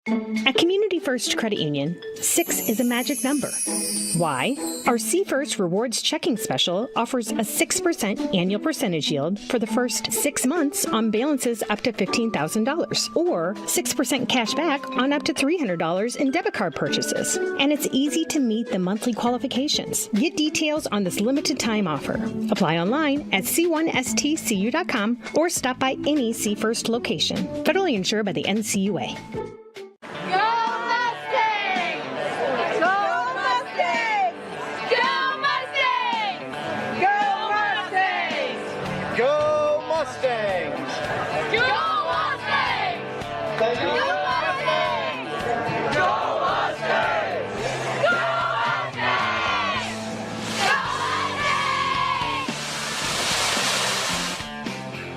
At Community First Credit Union, 6 is a magic number. Why? Our C First Rewards Checking Special offers a 6% annual percentage yield for the first 6 months on balances up to $15,000, or 6% cash back on up to $300 in debit card purchases. And it's easy to meet the monthly qualifications. Get details on this limited time offer. Apply online at c1stcu.com or stop by any C First location. Federally insured by the NCUA.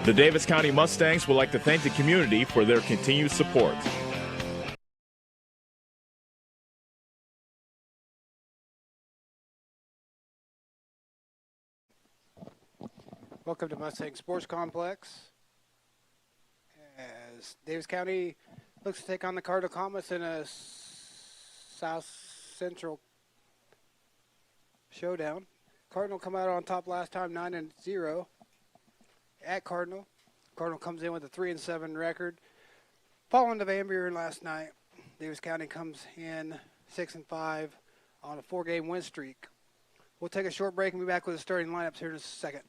The Davis County Mustangs would like to thank the community for their continued support. Welcome to Mustang Sports Complex. As Davis County looks to take on the Cardinal Comets in a South Central showdown. Cardinal come out on top last time, 9-0 at Cardinal. Cardinal comes in with a 3-7 record. Following the Van Buren last night, Davis County comes in 6-5 on a 4-game win streak. We'll take a short break and be back with the starting lineups here in a second.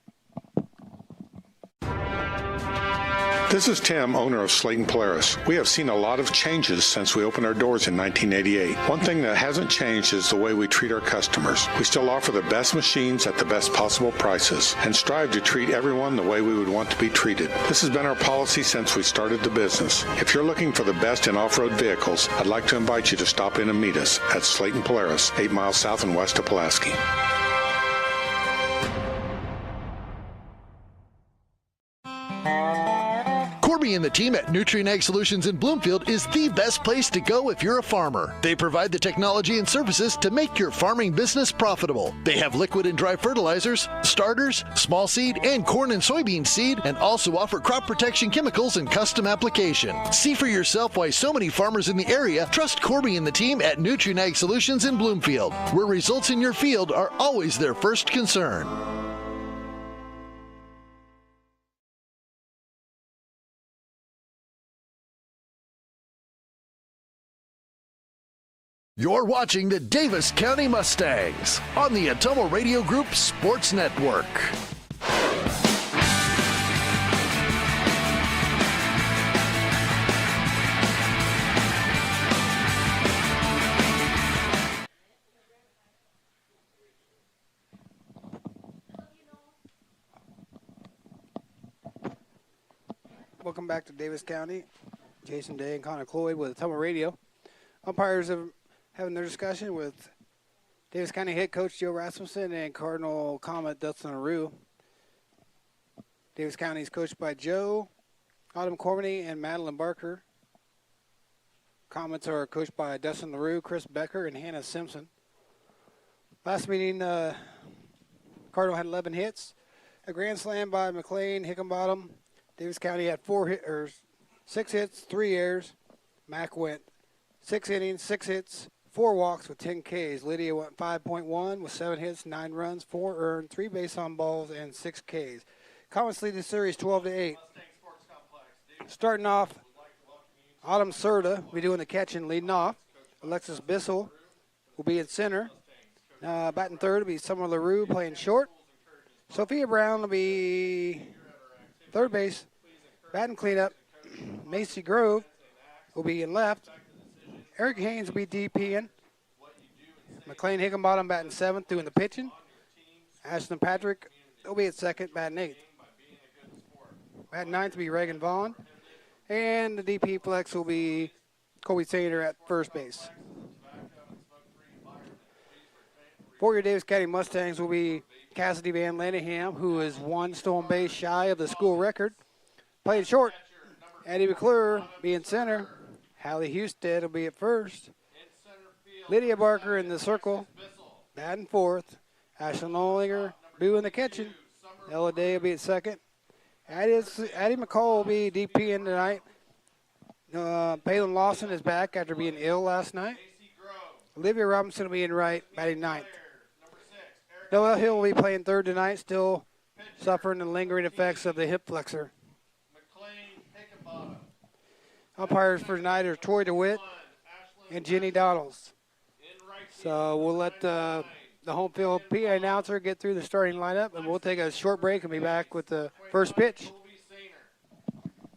This is Tim, owner of Slayton Polaris. We have seen a lot of changes since we opened our doors in 1988. One thing that hasn't changed is the way we treat our customers. We still offer the best machines at the best possible prices and strive to treat everyone the way we would want to be treated. This has been our policy since we started the business. If you're looking for the best in off-road vehicles, I'd like to invite you to stop in and meet us at Slayton Polaris, 8 miles south and west of Pulaski. Corby and the team at Nutrien Ag Solutions in Bloomfield is the best place to go if you're a farmer. They provide the technology and services to make your farming business profitable. They have liquid and dry fertilizers, starters, small seed, and corn and soybean seed, and also offer crop protection chemicals and custom application. See for yourself why so many farmers in the area trust Corby and the team at Nutrien Ag Solutions in Bloomfield, where results in your field are always their first concern. You're watching the Davis County Mustangs on the Atomo Radio Group Sports Network. Welcome back to Davis County. Jason Day and Connor Cloyd with Atomo Radio. Umpires have having their discussion with Davis County head coach Joe Rasmussen and Cardinal Comet Dustin LaRue. Davis County is coached by Joe, Autumn Cormany, and Madeline Barker. Comets are coached by Dustin LaRue, Chris Becker, and Hannah Simpson. Last meeting, Cardinal had 11 hits. A grand slam by McLean Hickenbottom. Davis County had 6 hits, 3 errors. Mac went 6 innings, 6 hits, 4 walks with 10 Ks. Lydia went 5.1 with 7 hits, 9 runs, 4 earned, 3 base on balls, and 6 Ks. Comets lead the series 12-8. Starting off, Autumn Serta will be doing the catching, leading off. Alexis Bissell will be in center. Batting third will be Summer LaRue playing short. Sophia Brown will be third base. Batting cleanup. Macy Grove will be in left. Eric Haynes will be DPing. McLean Higginbottom batting seventh, doing the pitching. Ashton Patrick will be at second, batting eighth. Batting ninth will be Reagan Vaughn. And the DP flex will be Colby Sater at first base. For your Davis County Mustangs will be Cassidy Van Lanningham, who is 1 stolen base shy of the school record. Playing short, Addie McClure being center. Hallie Husted will be at first. Lydia Barker in the circle, batting fourth. Ashlyn Lollinger doing the catching. Ella Day will be at second. Addie McCall will be DPing tonight. Palin Lawson is back after being ill last night. Olivia Robinson will be in right, batting ninth. Noel Hill will be playing third tonight, still suffering the lingering effects of the hip flexor. Umpires for tonight are Troy DeWitt and Jenny Donalds. So we'll let the home field PA announcer get through the starting lineup, and we'll take a short break and be back with the first pitch.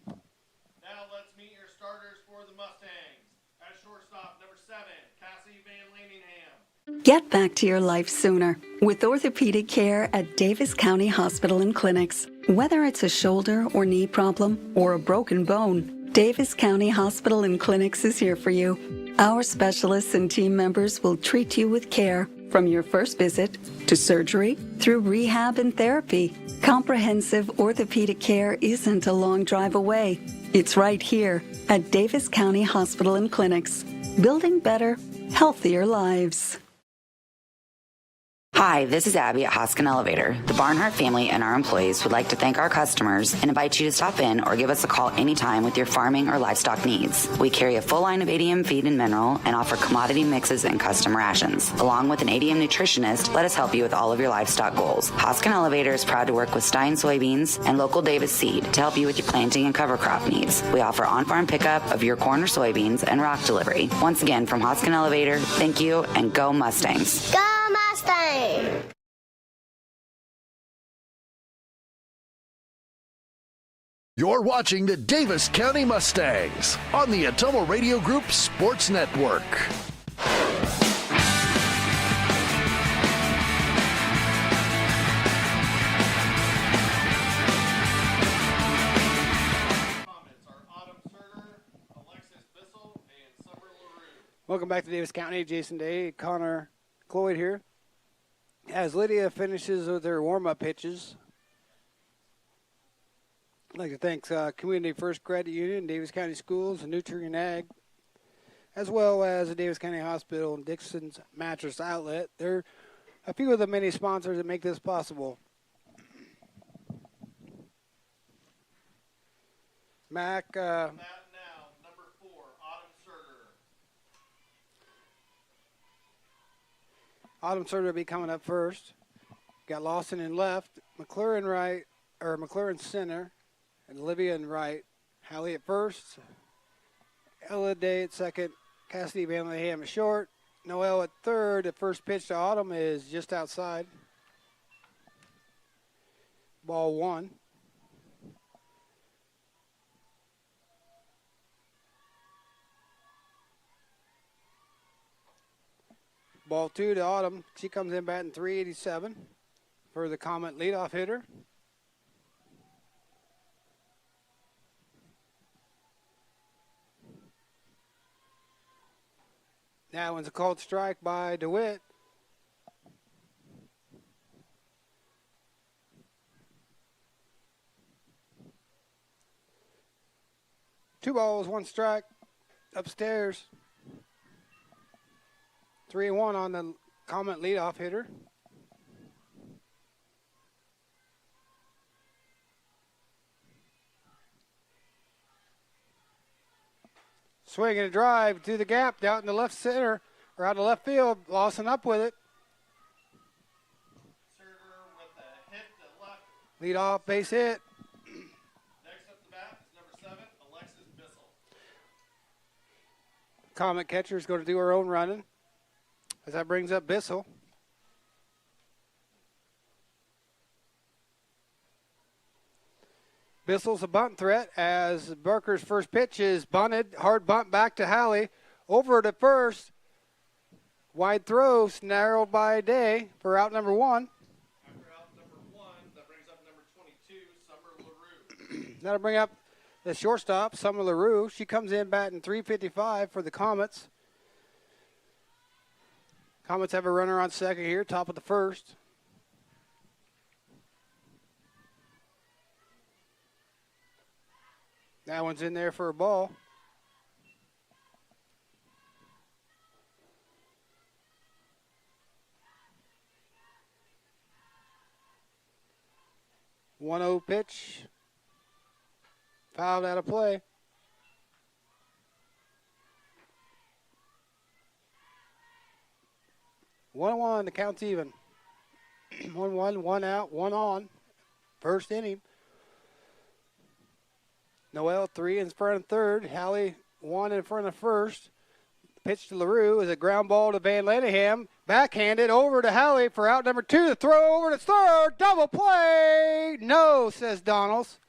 Now let's meet your starters for the Mustangs. At shortstop, number 7, Cassie Van Laningham. Get back to your life sooner with orthopedic care at Davis County Hospital and Clinics. Whether it's a shoulder or knee problem or a broken bone, Davis County Hospital and Clinics is here for you. Our specialists and team members will treat you with care from your first visit to surgery through rehab and therapy. Comprehensive orthopedic care isn't a long drive away. It's right here at Davis County Hospital and Clinics, building better, healthier lives. Hi, this is Abby at Hoskin Elevator. The Barnhart family and our employees would like to thank our customers and invite you to stop in or give us a call anytime with your farming or livestock needs. We carry a full line of ADM feed and mineral and offer commodity mixes and custom rations. Along with an ADM nutritionist, let us help you with all of your livestock goals. Hoskin Elevator is proud to work with Stein Soybeans and local Davis Seed to help you with your planting and cover crop needs. We offer on-farm pickup of your corn or soybeans and rock delivery. Once again, from Hoskin Elevator, thank you and go Mustangs. Go Mustang! You're watching the Davis County Mustangs on the Atomo Radio Group Sports Network. Welcome back to Davis County. Jason Day, Connor Cloyd here. As Lydia finishes with her warm-up pitches, I'd like to thank Community First Credit Union, Davis County Schools, and Nutrient Ag, as well as the Davis County Hospital and Dixon's Mattress Outlet. They're a few of the many sponsors that make this possible. Mac, Now, number 4, Autumn Serger. Autumn Serter will be coming up first. Got Lawson in left, McLaren center, and Olivia in right. Hallie at first, Ella Day at second, Cassidy Van Laningham at short, Noel at third. The first pitch to Autumn is just outside. Ball 1. Ball 2 to Autumn. She comes in batting .387 for the Comet leadoff hitter. That one's a called strike by DeWitt. Two balls, one strike. Upstairs. 3-1 on the Comet leadoff hitter. Swinging a drive to the gap out in the left center, or out of left field. Lawson up with it. Serger with a hit to left. Lead off, base hit. Next up the bat is number 7, Alexis Bissell. Comet catcher is going to do her own running, as that brings up Bissell. Bissell's a bunt threat as Barker's first pitch is bunted. Hard bunt back to Hallie. Over to first. Wide throw snarled by Day for out number 1. After out number 1, that brings up number 22, Summer LaRue. That'll bring up the shortstop, Summer LaRue. She comes in batting .355 for the Comets. Comets have a runner on second here, top of the first. That one's in there for a ball. One 1-0 pitch. Fouled out of play. 1-1, the count's even. 1-1, 1 out, 1 on. First inning. Noel 3 in front of third. Hallie 1 in front of first. Pitch to LaRue is a ground ball to Van Lanningham. Backhanded over to Hallie for out number 2. The throw over to third. Double play. No, says Donalds.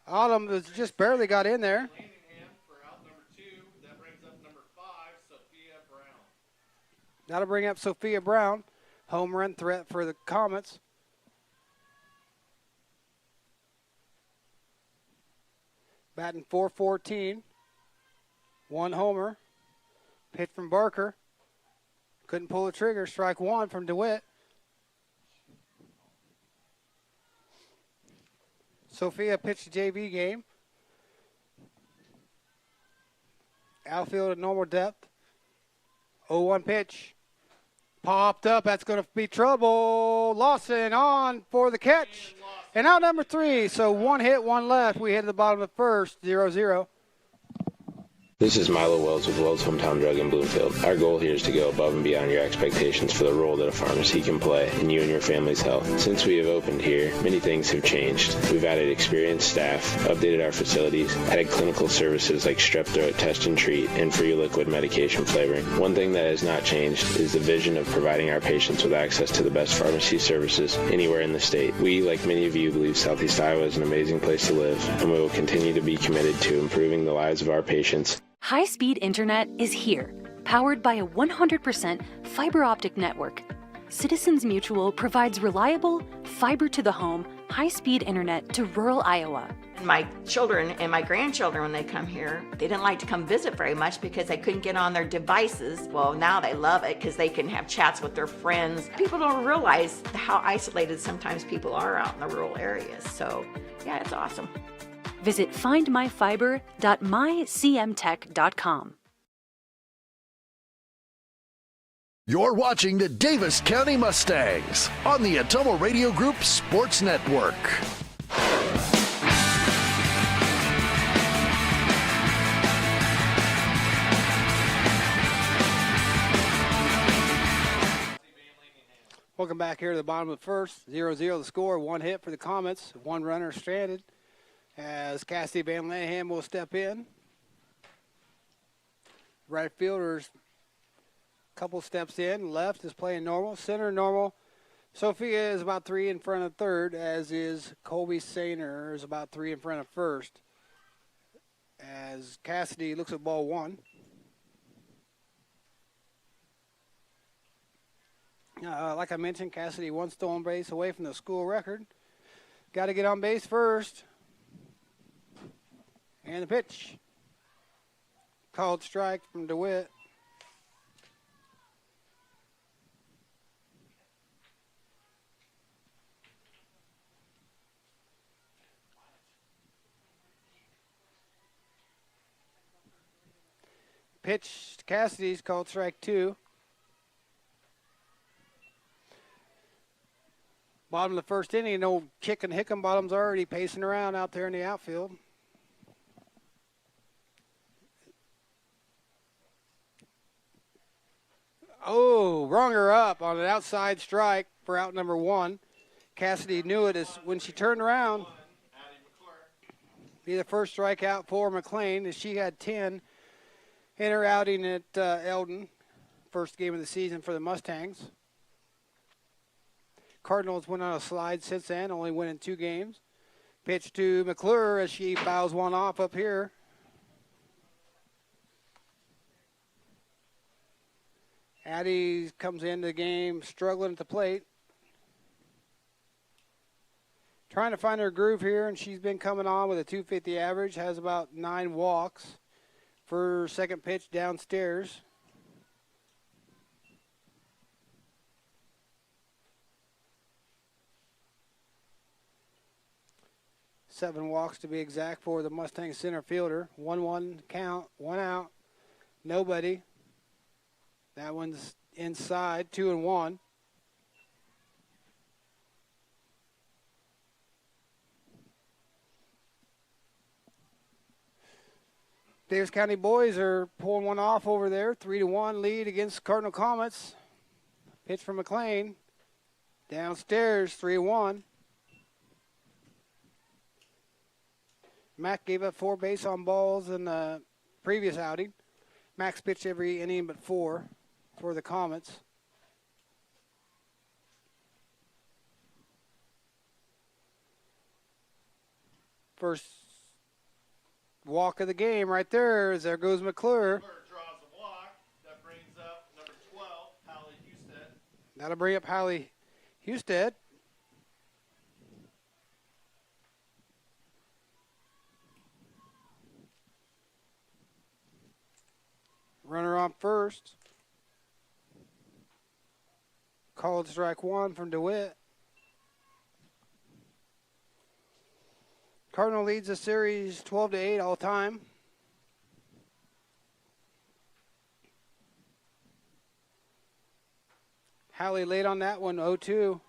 Autumn was just barely got in there. Lanningham for out number 2. That brings up number 5, Sophia Brown. That'll bring up Sophia Brown. Home run threat for the Comets. Batting .414. 1 homer. Pitch from Barker. Couldn't pull the trigger. Strike 1 from DeWitt. Sophia pitched the JV game. Outfield at normal depth. 0-1 pitch. Popped up. That's going to be trouble. Lawson on for the catch. And out number 3. So 1 hit, 1 left. We hit the bottom of the first. 0-0. This is Milo Wells with Wells Hometown Drug in Bloomfield. Our goal here is to go above and beyond your expectations for the role that a pharmacy can play in you and your family's health. Since we have opened here, many things have changed. We've added experienced staff, updated our facilities, added clinical services like strep throat test and treat, and free liquid medication flavoring. One thing that has not changed is the vision of providing our patients with access to the best pharmacy services anywhere in the state. We, like many of you, believe Southeast Iowa is an amazing place to live, and we will continue to be committed to improving the lives of our patients. High-speed internet is here, powered by a 100% fiber optic network. Citizens Mutual provides reliable, fiber-to-the-home, high-speed internet to rural Iowa. My children and my grandchildren, when they come here, they didn't like to come visit very much because they couldn't get on their devices. Well, now they love it because they can have chats with their friends. People don't realize how isolated sometimes people are out in the rural areas. So, yeah, it's awesome. Visit findmyfiber.mycmtech.com. You're watching the Davis County Mustangs on the Atomo Radio Group Sports Network. Welcome back here to the bottom of the first. 0-0 the score. 1 hit for the Comets. 1 runner stranded. As Cassidy Van Lanningham will step in. Right fielder's couple steps in. Left is playing normal. Center normal. Sophia is about 3 in front of third, as is Colby Sainer is about 3 in front of first. As Cassidy looks at ball 1. Like I mentioned, Cassidy 1 stolen base away from the school record. Got to get on base first. And the pitch. Called strike from DeWitt. Pitch to Cassidy's called strike 2. Bottom of the first inning, no Kick and Hickenbottom's already pacing around out there in the outfield. Oh, rung her up on an outside strike for out number 1. Cassidy knew it as when she turned around. Be the first strikeout for McLean, as she had 10 in her outing at Eldon. First game of the season for the Mustangs. Cardinals went on a slide since then, only winning 2 games. Pitch to McClure as she fouls one off up here. Addie comes into the game struggling at the plate. Trying to find her groove here, and she's been coming on with a .250 average, has about 9 walks for second pitch downstairs. Seven walks to be exact for the Mustang center fielder. 1-1 count, 1 out, nobody. That one's inside, 2-1. Davis County boys are pulling one off over there. 3-1 lead against Cardinal Comets. Pitch from McLean. Downstairs, 3-1. Mac gave up 4 base on balls in the previous outing. Mac's pitched every inning but 4 for the Comets. First walk of the game right there. As there goes McClure. Draws a walk. That brings up number 12, Hallie Husted. That'll bring up Hallie Husted. Runner on first. Called strike 1 from DeWitt. Cardinal leads the series 12-8 all time. Hallie late on that one, 0-2.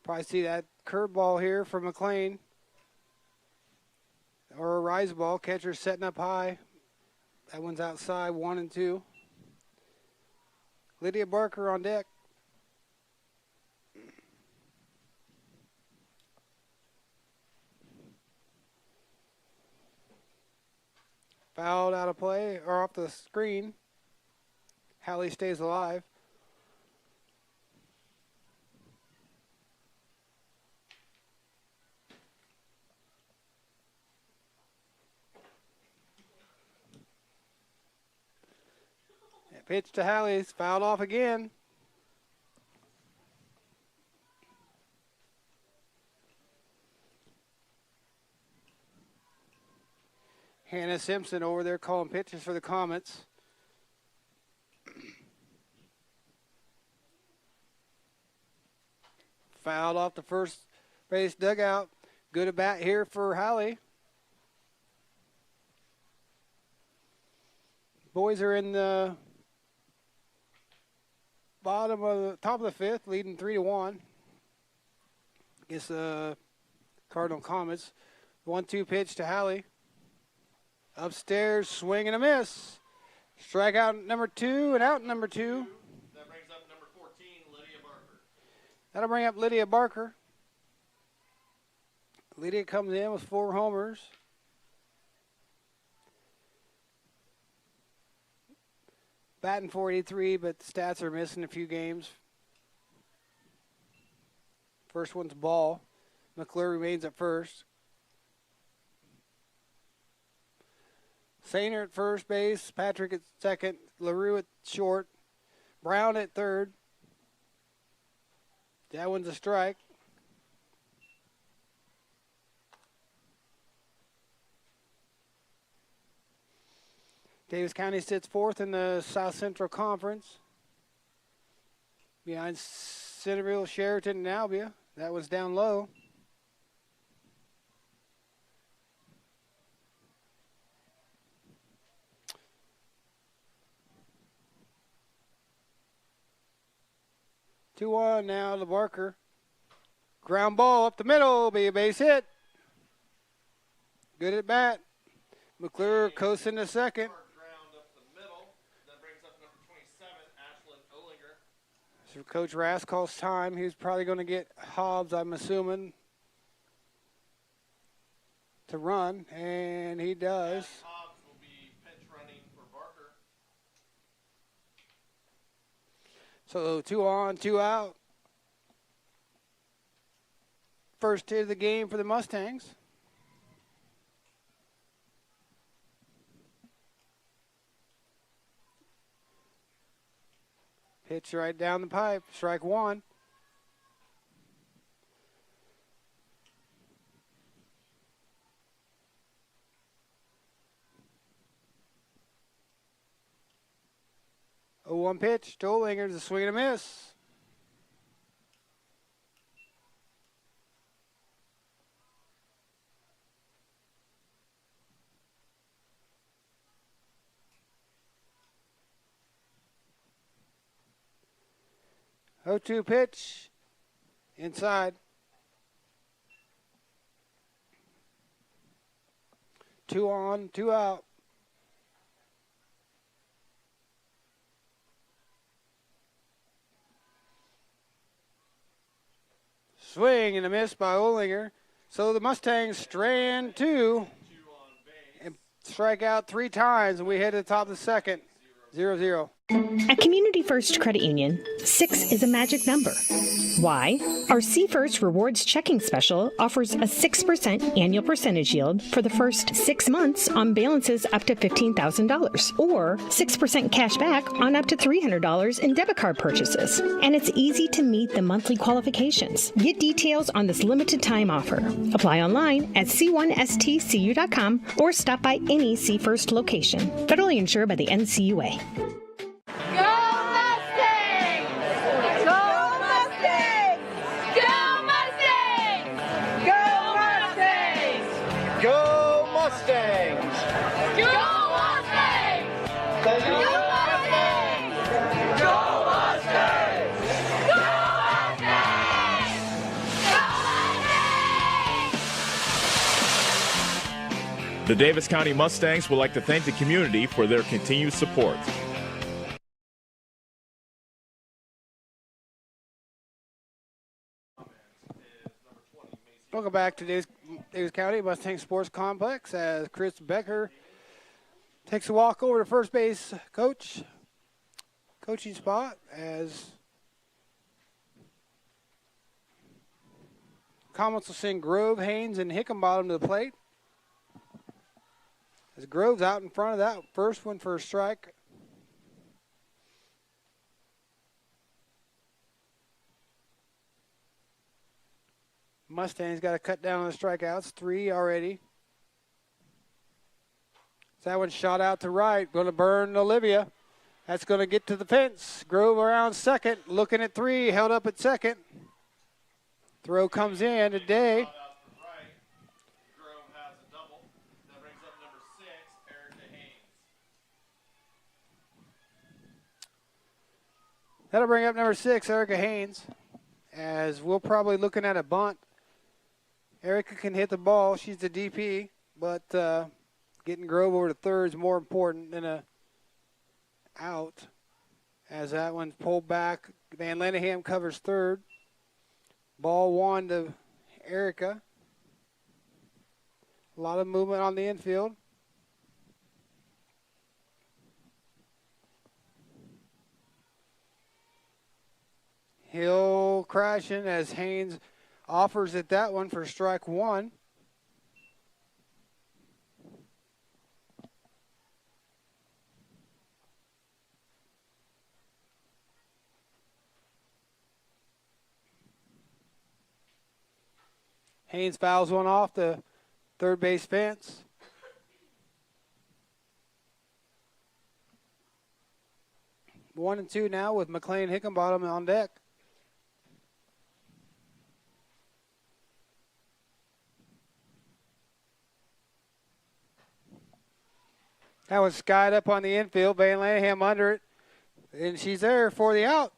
Probably see that curveball here from McLean. Or a rise ball. Catcher setting up high. That one's outside, 1-2. Lydia Barker on deck. Fouled out of play, or off the screen. Hallie stays alive. Pitch to Hallie's, fouled off again. Hannah Simpson over there calling pitches for the Comets. Fouled off the first base dugout. Good at bat here for Hallie. Boys are in the top of the fifth, leading 3-1 against the Cardinal Comets. 1-2 pitch to Hallie. Upstairs, swing and a miss. Strikeout number 2 and out number 2. That brings up number 14, Lydia Barker. That'll bring up Lydia Barker. Lydia comes in with 4 homers. Batting .483, but the stats are missing a few games. First one's ball. McClure remains at first. Sainer at first base. Patrick at second. LaRue at short. Brown at third. That one's a strike. Davis County sits fourth in the South Central Conference. Behind Centerville, Sheraton, and Albia. That was down low. Two-one now to Barker. Ground ball up the middle, be a base hit. Good at bat. McClure coasting to second. So Coach Rask calls time. He's probably going to get Hobbs, I'm assuming, to run, and he does. Hobbs will be pinch running for Barker. So 2 on, 2 out. First hit of the game for the Mustangs. Pitch right down the pipe, strike 1. Oh, 1 pitch, Stollinger's a swing and a miss. 0-2 pitch. Inside. 2 on, 2 out. Swing and a miss by Olinger. So the Mustangs strand 2 and strike out 3 times, and we head to the top of the second. 0-0. At Community First Credit Union, 6 is a magic number. Why? Our C First Rewards checking special offers a 6% annual percentage yield for the first 6 months on balances up to $15,000, or 6% cash back on up to $300 in debit card purchases. And it's easy to meet the monthly qualifications. Get details on this limited time offer. Apply online at c1stcu.com or stop by any C First location. Federally insured by the NCUA. The Davis County Mustangs would like to thank the community for their continued support. Welcome back to Davis County Mustang Sports Complex as Chris Becker takes a walk over to first base coaching spot as Comments will send Grove, Haynes, and Hickenbottom to the plate. As Grove's out in front of that first one for a strike. Mustangs got to cut down on the strikeouts. 3 already. So that one shot out to right. Going to burn Olivia. That's going to get to the fence. Grove around second. Looking at 3. Held up at second. Throw comes in today. That'll bring up number 6, Erica Haynes, as we're probably looking at a bunt. Erica can hit the ball. She's the DP, but getting Grove over to third is more important than a out, as that one's pulled back. Van Lenneham covers third. Ball 1 to Erica. A lot of movement on the infield. Hill crashing as Haynes offers at that one for strike 1. Haynes fouls one off the third base fence. One and 2 now with McLean Hickenbottom on deck. That was skied up on the infield. Van Lenneham under it. And she's there for the out.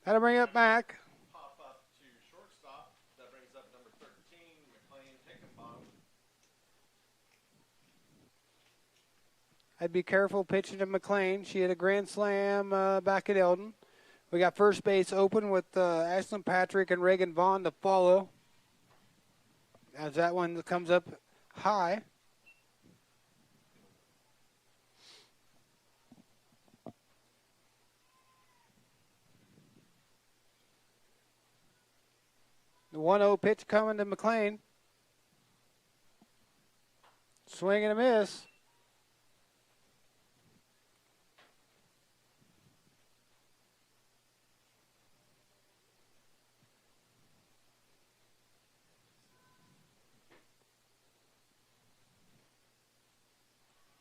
That'll bring it back. Pop up to shortstop. That brings up number 13, McLean Hickenbottom. I'd be careful pitching to McLean. She had a grand slam back at Eldon. We got first base open with Ashlyn Patrick and Reagan Vaughn to follow. As that one comes up high. The 1-0 pitch coming to McLean. Swing and a miss.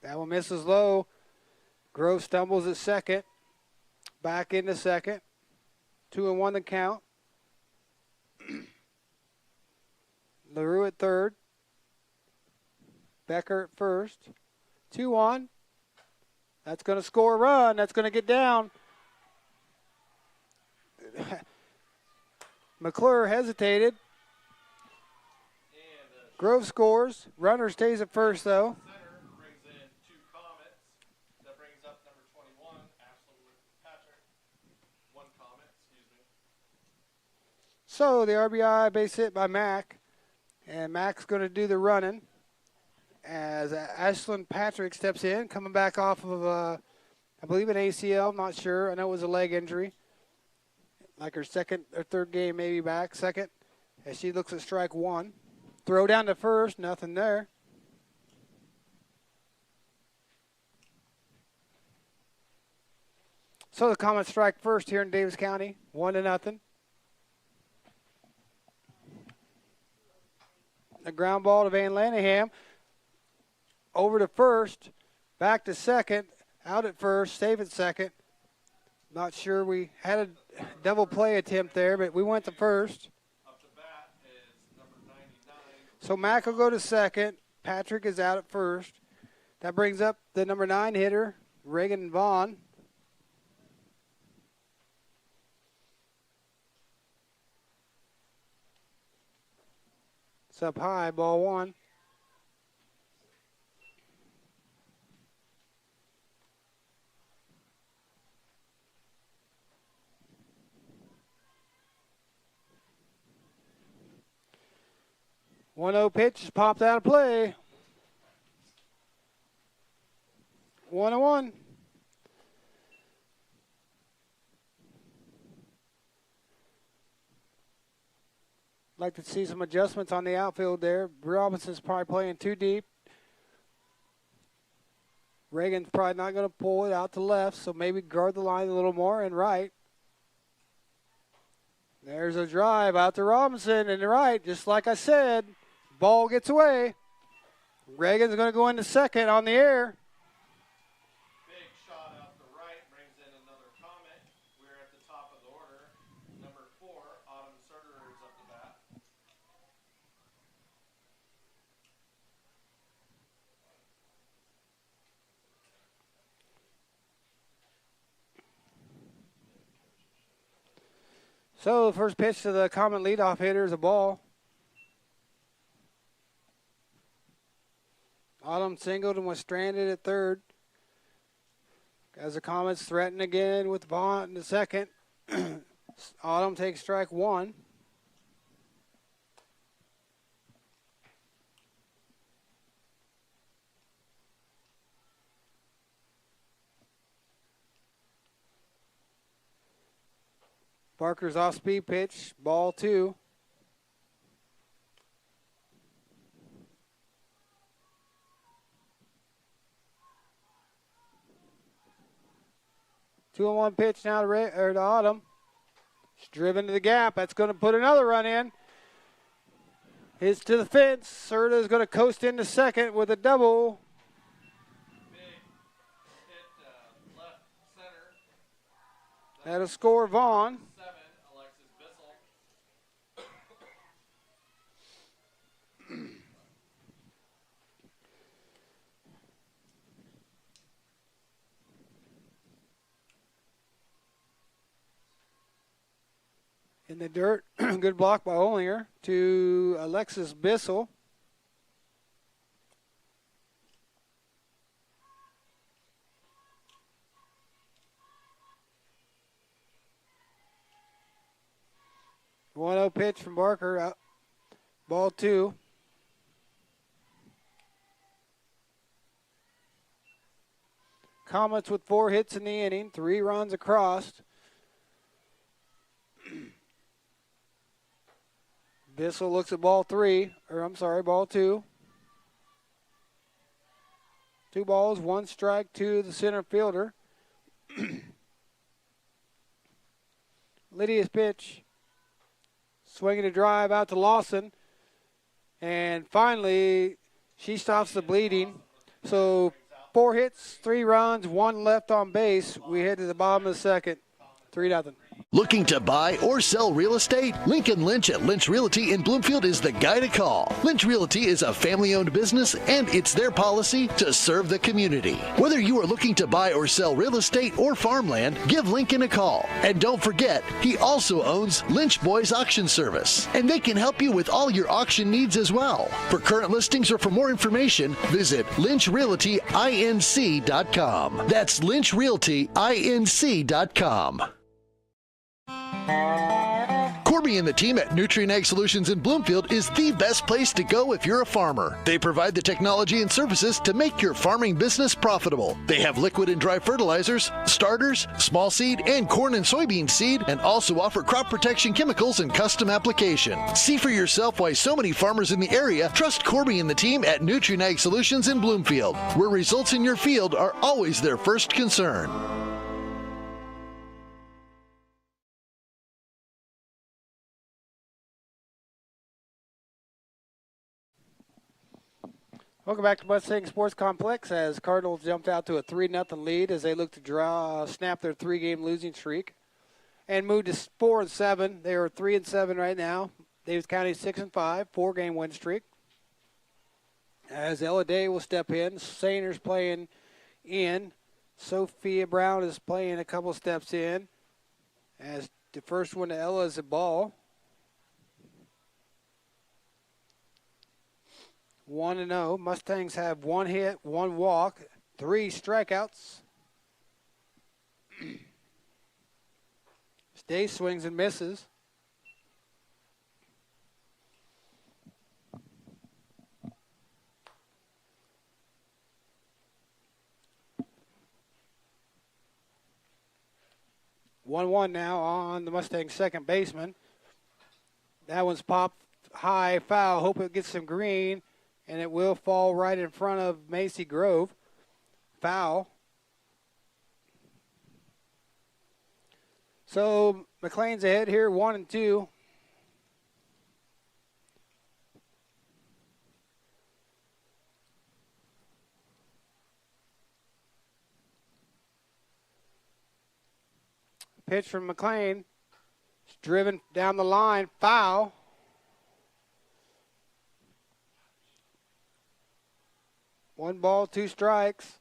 That one misses low. Grove stumbles at second. Back into second. 2-1 the count. LaRue at third. Becker at first. 2-1. That's going to score a run. That's going to get down. McClure hesitated. Grove scores. Runner stays at first, though. Center brings in 2 Comets. That brings up number 21, Ashland Patrick. 1 Comet, excuse me. So the RBI base hit by Mack. And Mack's going to do the running as Ashland Patrick steps in, coming back off of, I believe, an ACL. I'm not sure. I know it was a leg injury. Like her second or third game maybe back. Second, as she looks at strike 1. Throw down to first, nothing there. So the Comets strike first here in Davis County, 1-0. A ground ball to Van Lanningham. Over to first, back to second, out at first, safe at second. Not sure, we had a double play attempt there, but we went to first. Up to bat is number 99. So Mack will go to second. Patrick is out at first. That brings up the number 9 hitter, Reagan Vaughn. It's up high, ball 1. One 0 pitch is popped out of play. 1-1. Like to see some adjustments on the outfield there. Robinson's probably playing too deep. Reagan's probably not going to pull it out to left, so maybe guard the line a little more and right. There's a drive out to Robinson and right, just like I said. Ball gets away. Reagan's going to go into second on the air. Big shot out the right brings in another Comet. We're at the top of the order. Number 4, Autumn Serter is up to bat. So the first pitch to the Comet leadoff hitter is a ball. Autumn singled and was stranded at third. As the Comets threaten again with Vaughn in the second. Autumn takes strike 1. Barker's off-speed pitch, ball 2. Two on one pitch now to Autumn. It's driven to the gap. That's going to put another run in. Hits to the fence. Serta is going to coast into second with a double. Big hit left center. That'll score Vaughn. 7, Alexis Bissell. In the dirt, good block by Olinger to Alexis Bissell. One 0 pitch from Barker, out. Ball 2. Comets with 4 hits in the inning, 3 runs across. Bissell looks at ball 3, ball 2. 2 balls, 1 strike to the center fielder. Lydia's pitch. Swinging a drive out to Lawson. And finally, she stops the bleeding. So 4 hits, 3 runs, 1 left on base. We head to the bottom of the second. 3-0. Looking to buy or sell real estate? Lincoln Lynch at Lynch Realty in Bloomfield is the guy to call. Lynch Realty is a family-owned business, and it's their policy to serve the community. Whether you are looking to buy or sell real estate or farmland, give Lincoln a call. And don't forget, he also owns Lynch Boys Auction Service, and they can help you with all your auction needs as well. For current listings or for more information, visit lynchrealtyinc.com. That's lynchrealtyinc.com. Corby and the team at Nutrien Ag Solutions in Bloomfield is the best place to go if you're a farmer. They provide the technology and services to make your farming business profitable. They have liquid and dry fertilizers, starters, small seed, and corn and soybean seed, and also offer crop protection chemicals and custom application. See for yourself why so many farmers in the area trust Corby and the team at Nutrien Ag Solutions in Bloomfield, where results in your field are always their first concern. Welcome back to Mustang Sports Complex as Cardinals jumped out to a 3-0 lead as they look to snap their 3-game losing streak and moved to 4-7. They are 3-7 right now. Davis County 6-5, 4-game win streak. As Ella Day will step in, Sainer's playing in. Sophia Brown is playing a couple steps in. As the first one to Ella is a ball. 1-0. Mustangs have 1 hit, 1 walk, 3 strikeouts. Day swings and misses. One now on the Mustangs' second baseman. That one's popped high, foul. Hope it gets some green. And it will fall right in front of Macy Grove. Foul. So McLean's ahead here, 1-2. Pitch from McLean. It's driven down the line. Foul. One ball, 2 strikes.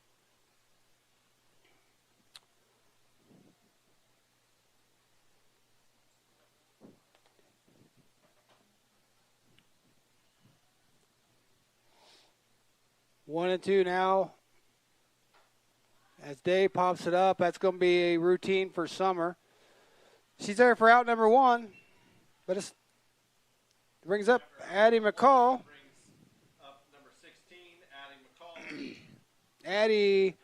One and 2 now. As Day pops it up, that's going to be a routine for Summer. She's there for out number 1, but it brings up Addie McCall. Addie,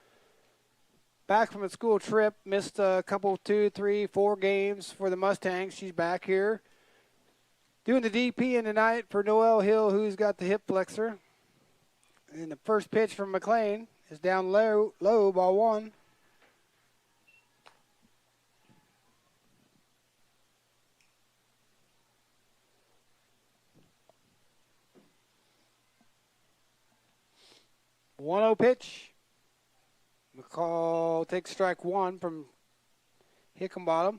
back from a school trip, missed a couple, 2, 3, 4 games for the Mustangs. She's back here doing the DP in tonight for Noelle Hill, who's got the hip flexor. And the first pitch from McLean is down low, ball 1. One-oh pitch. McCall takes strike 1 from Hickenbottom.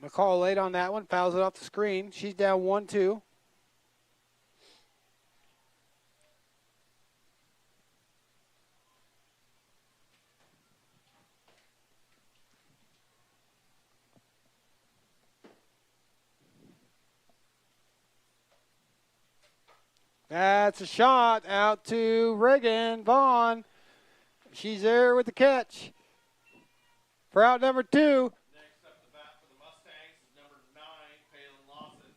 McCall late on that one, fouls it off the screen. She's down 1-2. That's a shot out to Reagan Vaughn. She's there with the catch for out number 2. Next up the bat for the Mustangs is number 9, Palin Lawson.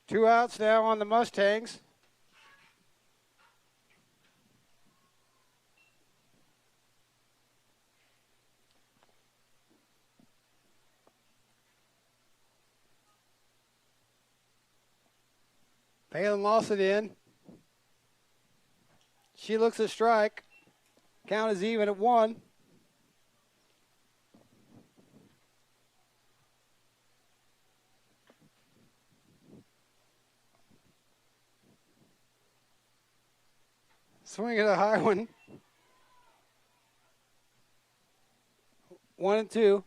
Two outs now on the Mustangs. Palin lost it in. She looks a strike. Count is even at 1. Swing at a high one. 1 and 2.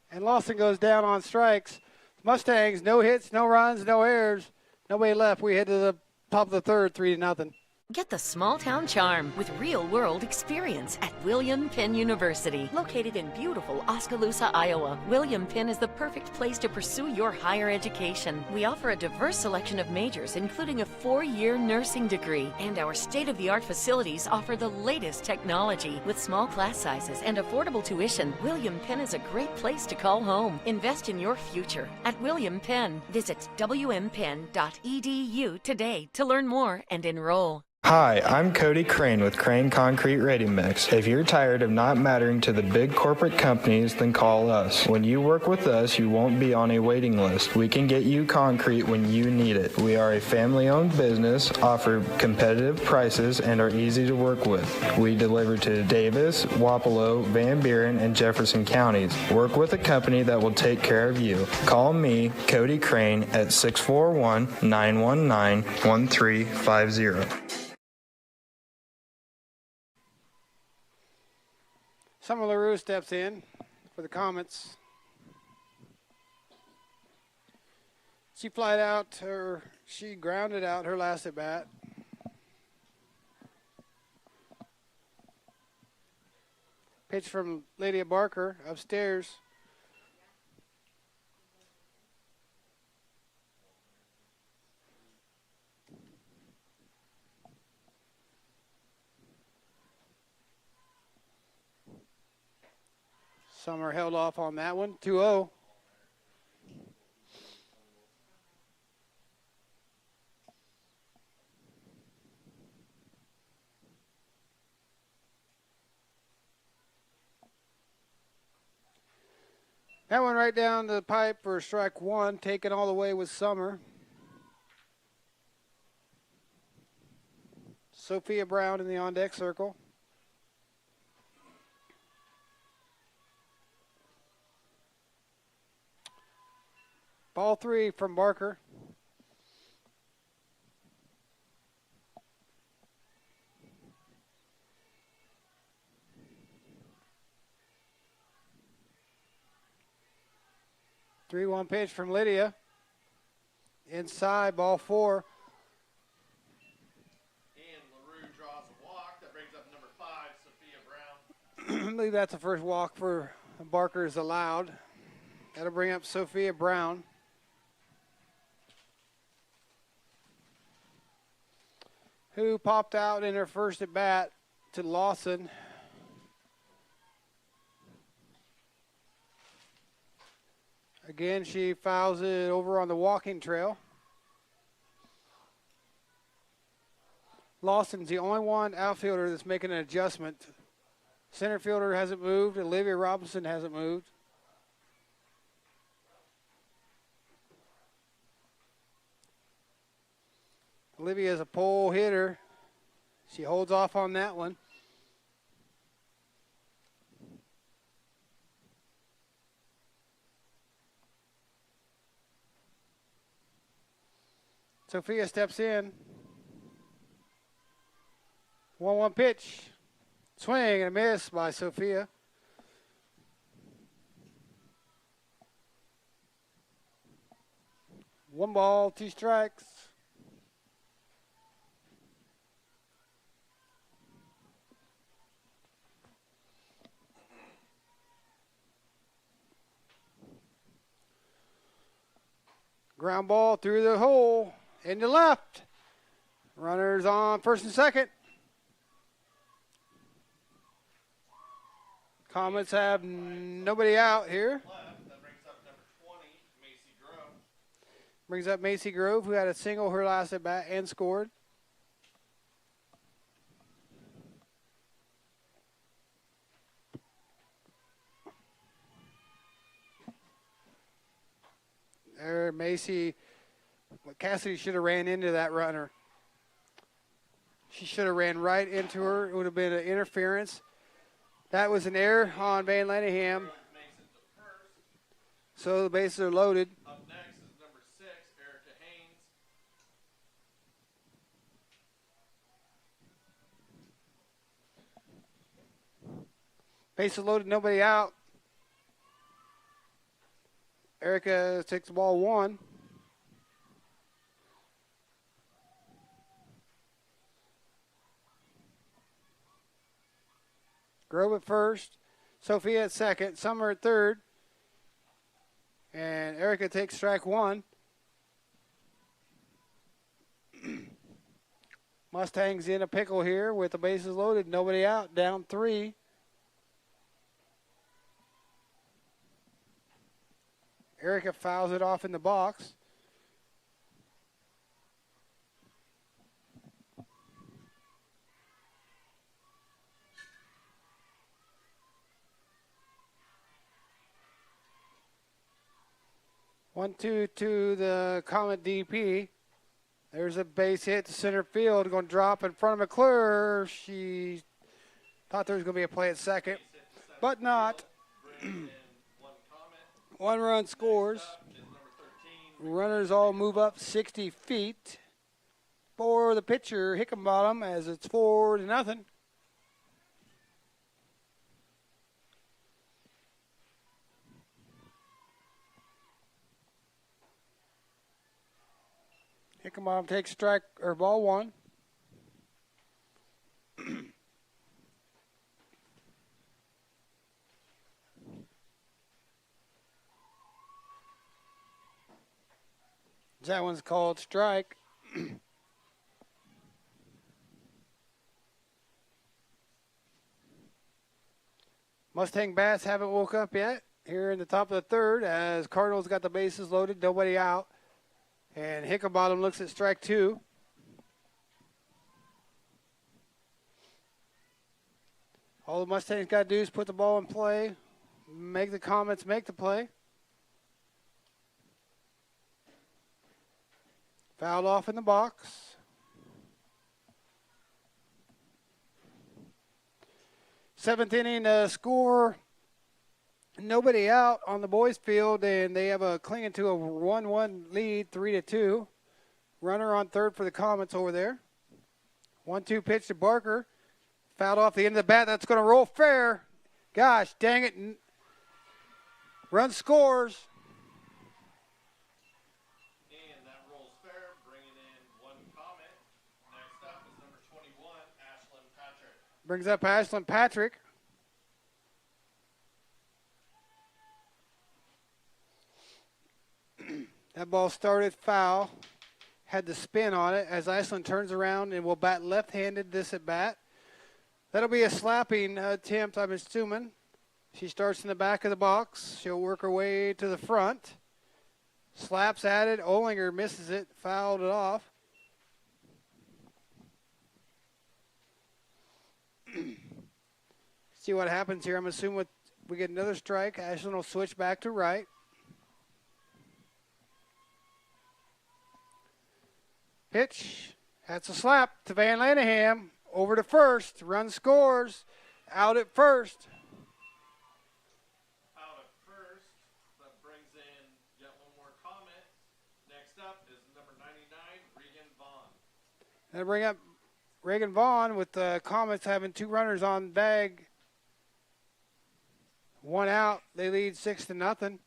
And Lawson goes down on strikes. Mustangs, no hits, no runs, no errors. Nobody left. We head to the top of the third, 3-0. Get the small town charm with real-world experience at William Penn University. Located in beautiful Oskaloosa, Iowa, William Penn is the perfect place to pursue your higher education. We offer a diverse selection of majors, including a 4-year nursing degree. And our state-of-the-art facilities offer the latest technology. With small class sizes and affordable tuition, William Penn is a great place to call home. Invest in your future at William Penn. Visit wmpenn.edu today to learn more and enroll. Hi, I'm Cody Crane with Crane Concrete Ready Mix. If you're tired of not mattering to the big corporate companies, then call us. When you work with us, you won't be on a waiting list. We can get you concrete when you need it. We are a family-owned business, offer competitive prices, and are easy to work with. We deliver to Davis, Wapello, Van Buren, and Jefferson counties. Work with a company that will take care of you. Call me, Cody Crane, at 641-919-1350. Summer LaRue steps in for the Comets. She grounded out her last at bat. Pitch from Lydia Barker upstairs. Summer held off on that one, 2-0. That one right down the pipe for strike 1, taken all the way with Summer. Sophia Brown in the on-deck circle. Ball 3 from Barker. Three-one pitch from Lydia. Inside, ball 4. And LaRue draws a walk. That brings up number 5, Sophia Brown. I believe that's the first walk for Barker is allowed. That'll bring up Sophia Brown. Who popped out in her first at bat to Lawson. Again, she fouls it over on the walking trail. Lawson's the only one outfielder that's making an adjustment. Center fielder hasn't moved. Olivia Robinson hasn't moved. Olivia is a pole hitter. She holds off on that one. Sophia steps in. 1-1 pitch. Swing and a miss by Sophia. One ball, 2 strikes. Ground ball through the hole into left. Runners on first and second. Comets have nobody out here. That brings up number 20, Macy Grove. Brings up Macy Grove, who had a single her last at bat and scored. There, Macy. Cassidy should have ran into that runner. She should have ran right into her. It would have been an interference. That was an error on Van Lanningham. So the bases are loaded. Up next is number 6, Erica Haynes. Bases loaded, nobody out. Erica takes the ball 1. Grove at first. Sophia at second. Summer at third. And Erica takes strike 1. Mustangs in a pickle here with the bases loaded. Nobody out. Down 3. Erica fouls it off in the box. One, two to the Comet DP. There's a base hit to center field. Going to drop in front of McClure. She thought there was going to be a play at second, but not. 1 run scores. Runners all move up 60 feet for the pitcher, Hickenbottom, as it's 4-0. Hickenbottom takes strike or ball 1. That one's called strike. Mustang bats haven't woke up yet here in the top of the third as Cardinals got the bases loaded, nobody out. And Hickenbottom looks at strike 2. All the Mustangs got to do is put the ball in play, make the Comets make the play. Fouled off in the box. 7th inning score. Nobody out on the boys' field, and they have a clinging to a 1-1 lead, 3-2. Runner on third for the Comets over there. 1-2 pitch to Barker. Fouled off the end of the bat. That's going to roll fair. Gosh, dang it. Run scores. And that rolls fair, bringing in 1 Comet. Next up is number 21, Ashlyn Patrick. Brings up Ashlyn Patrick. That ball started foul. Had the spin on it as Iceland turns around and will bat left-handed this at bat. That'll be a slapping attempt, I'm assuming. She starts in the back of the box. She'll work her way to the front. Slaps at it. Olinger misses it. Fouled it off. See what happens here. I'm assuming we get another strike. Ashland will switch back to right. Pitch. That's a slap to Van Lanningham. Over to first. Run scores. Out at first. Out at first. That brings in yet 1 more Comet. Next up is number 99, Regan Vaughn. And bring up Reagan Vaughn with the Comets having 2 runners on bag. 1 out. They lead 6-0.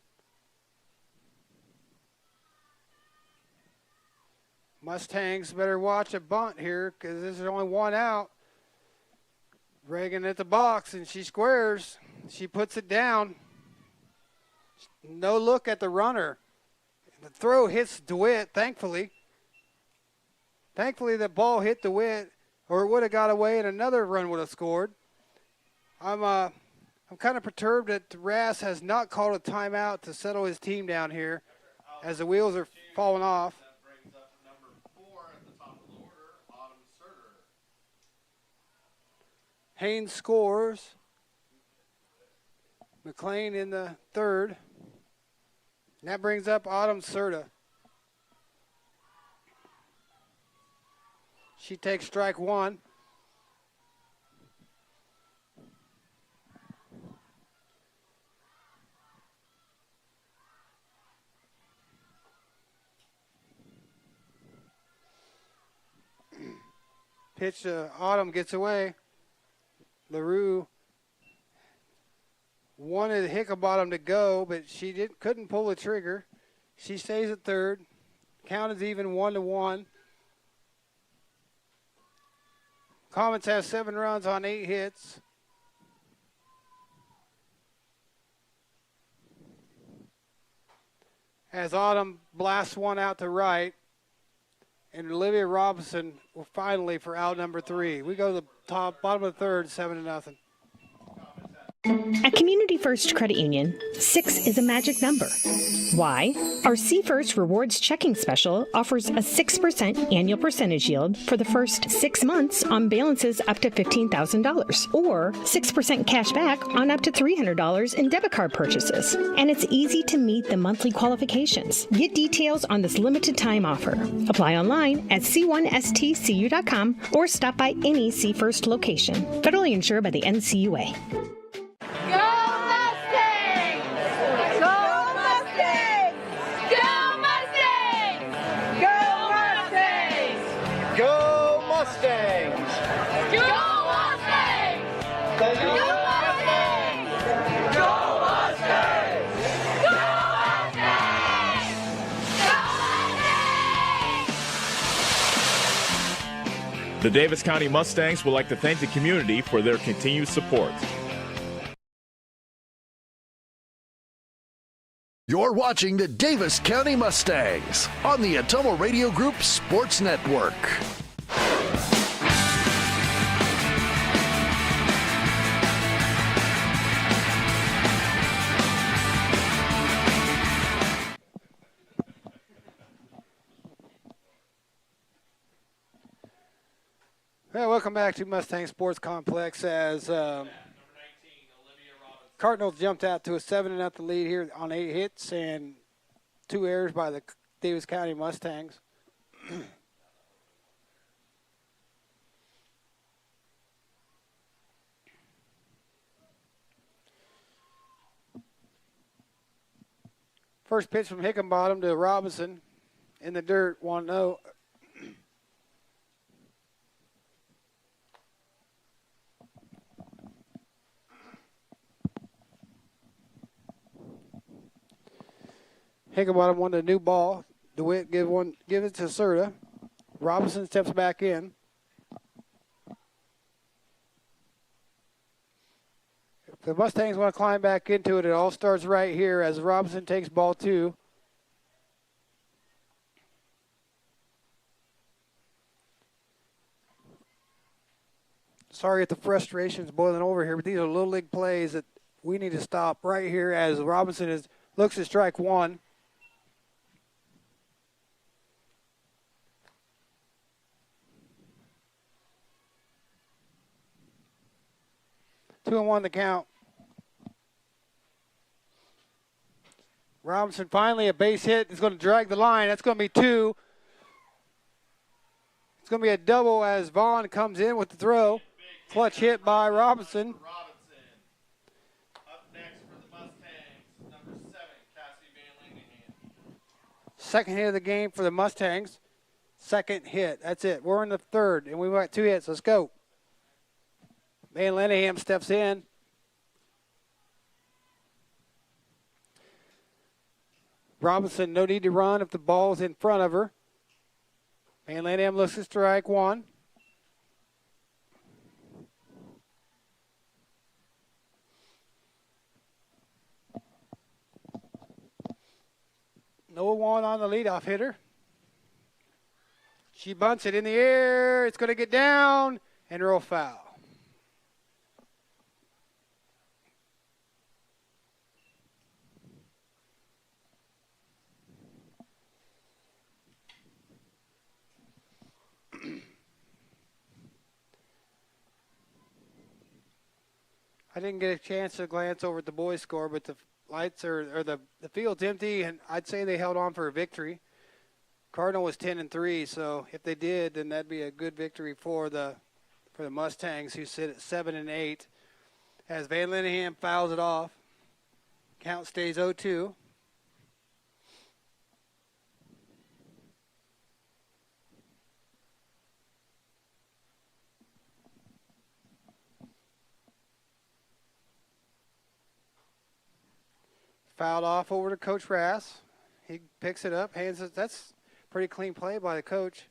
Mustangs better watch a bunt here because this is only 1 out. Reagan at the box, and she squares. She puts it down. No look at the runner. The throw hits DeWitt, thankfully. Thankfully, the ball hit DeWitt, or it would have got away and another run would have scored. I'm kind of perturbed that Rass has not called a timeout to settle his team down here as the wheels are falling off. Haynes scores. McLean in the third. And that brings up Autumn Serta. She takes strike one. Pitch to Autumn, gets away. LaRue wanted Hickenbottom to go, but she couldn't pull the trigger. She stays at third. Count is even 1-1. Comets has 7 runs on 8 hits. As Autumn blasts one out to right. And Olivia Robinson will finally for out number 3. We go to the bottom of the third, 7-0. At Community First Credit Union, 6 is a magic number. Why? Our See First Rewards checking special offers a 6% annual percentage yield for the first 6 months on balances up to $15,000, or 6% cash back on up to $300 in debit card purchases. And it's easy to meet the monthly qualifications. Get details on this limited time offer. Apply online at c1stcu.com or stop by any See First location. Federally insured by the NCUA. The Davis County Mustangs would like to thank the community for their continued support. You're watching the Davis County Mustangs on the Atomo Radio Group Sports Network. Well, welcome back to Mustang Sports Complex as Cardinals jumped out to a 7-0 lead here on 8 hits and 2 errors by the Davis County Mustangs. First pitch from Hickenbottom to Robinson in the dirt, 1-0. Hickenbottom wanted a new ball. DeWitt give it to Serta. Robinson steps back in. If the Mustangs want to climb back into it, it all starts right here as Robinson takes ball 2. Sorry if the frustration's boiling over here, but these are little league plays that we need to stop right here as Robinson looks at strike 1. Two and 1 the count. Robinson finally a base hit. Is going to drag the line. That's going to be 2. It's going to be a double as Vaughn comes in with the throw. Clutch hit by Robinson. Up next for the Mustangs, number 7, Cassie Van Lingenham. Second hit of the game for the Mustangs. Second hit. That's it. We're in the third, and we've got 2 hits. Let's go. Van Lingenham steps in. Robinson, no need to run if the ball's in front of her. Van Lingenham looks at strike 1. No one on the leadoff hitter. She bunts it in the air. It's going to get down and roll foul. I didn't get a chance to glance over at the boys' score, but the lights or the field's empty, and I'd say they held on for a victory. Cardinal was 10-3, so if they did, then that'd be a good victory for the Mustangs, who sit at 7-8. As Van Linehan fouls it off, count stays 0-2. Fouled off over to Coach Rass. He picks it up, hands it. That's pretty clean play by the coach.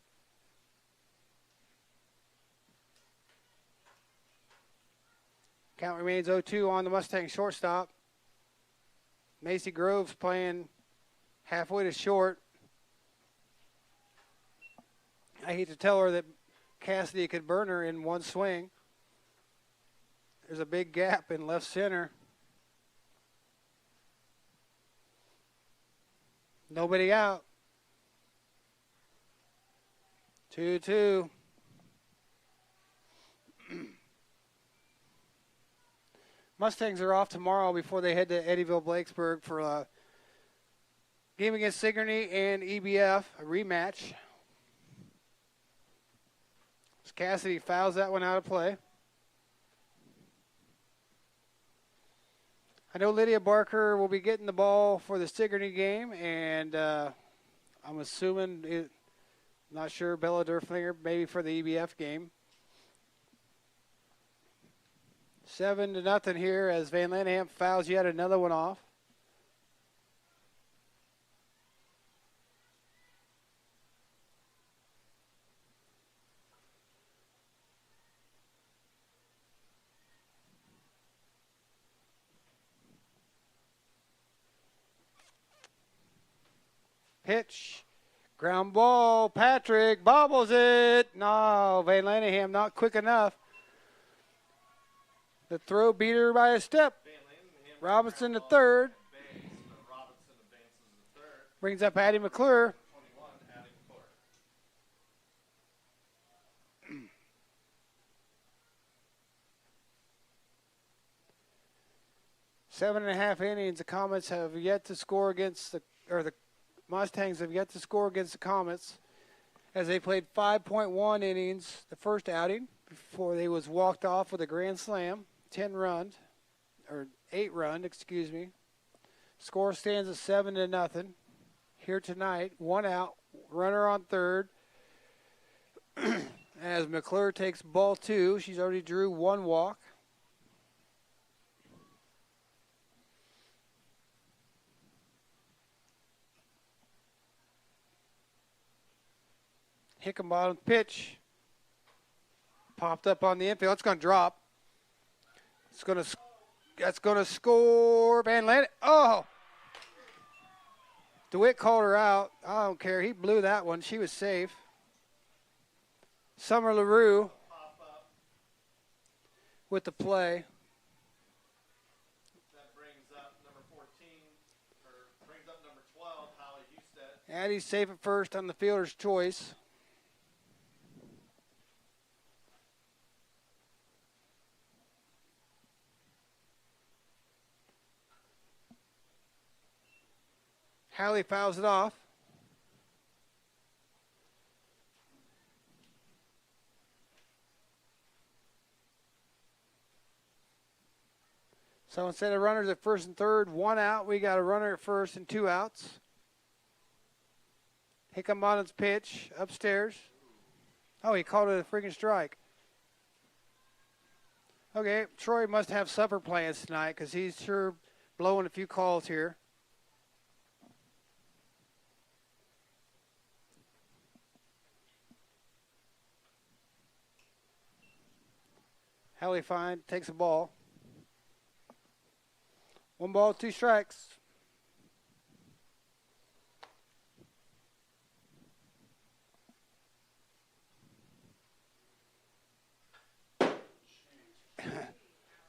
Count remains 0-2 on the Mustang shortstop. Macy Groves playing halfway to short. I hate to tell her that Cassidy could burn her in one swing. There's a big gap in left center. Nobody out. 2-2. Mustangs are off tomorrow before they head to Eddyville-Blakesburg for a game against Sigourney and EBF, a rematch. Cassidy fouls that one out of play. I know Lydia Barker will be getting the ball for the Sigourney game, and I'm assuming, not sure, Bella Durflinger maybe for the EBF game. 7-0 here as Van Lanham fouls yet another one off. Pitch, ground ball, Patrick bobbles it. No, Van Lanham not quick enough. The throw beat her by a step. Robinson to third. Brings up Addie McClure. 7.5 innings. The Comets have yet to score against the Mustangs have yet to score against the Comets, as they played 5.1 innings the first outing before they was walked off with a grand slam. 8 run, excuse me. Score stands at 7-0 here tonight. 1 out, runner on third. As McClure takes ball 2, she's already drew 1 walk. Hickenbottom pitch. Popped up on the infield. It's going to drop. That's going to score. Van Lanham. Oh! DeWitt called her out. I don't care. He blew that one. She was safe. Summer LaRue with the play. That brings up number 14, or brings up number 12, Holly Husted. Addie's safe at first on the fielder's choice. Hallie fouls it off. So instead of runners at first and third, 1 out, we got a runner at first and 2 outs. Hickenbottom's pitch upstairs. Oh, he called it a freaking strike. Okay, Troy must have supper plans tonight because he's sure blowing a few calls here. Hallie Fine takes a ball. 1 ball, 2 strikes.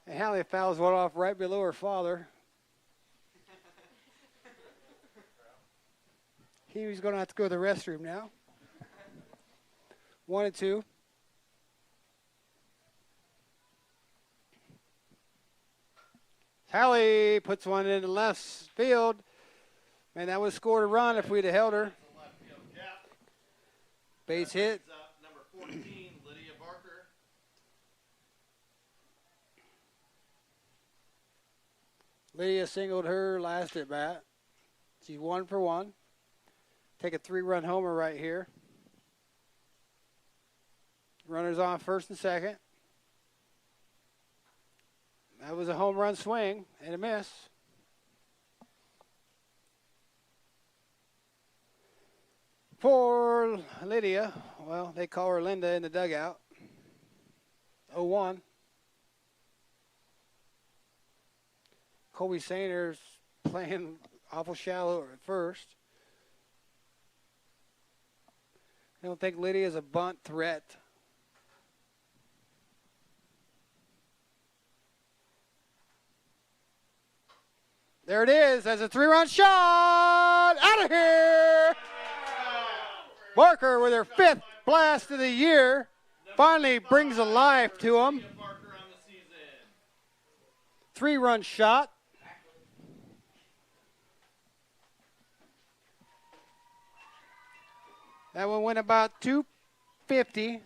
And Hallie fouls one off right below her father. He was going to have to go to the restroom now. 1-2. Hallie puts one in the left field. Man, that would have scored a run if we'd have held her. Base hit. Number 14, Lydia Barker. Lydia singled her last at bat. She's 1 for 1. Take a 3-run homer right here. Runners on first and second. That was a home run swing and a miss. For Lydia, well, they call her Linda in the dugout. 0-1. Colby Sanders playing awful shallow at first. I don't think Lydia's a bunt threat. There it is. That's a 3-run shot. Out of here. Barker with her 5th blast of the year finally brings a life to him. 3-run shot. That one went about 250.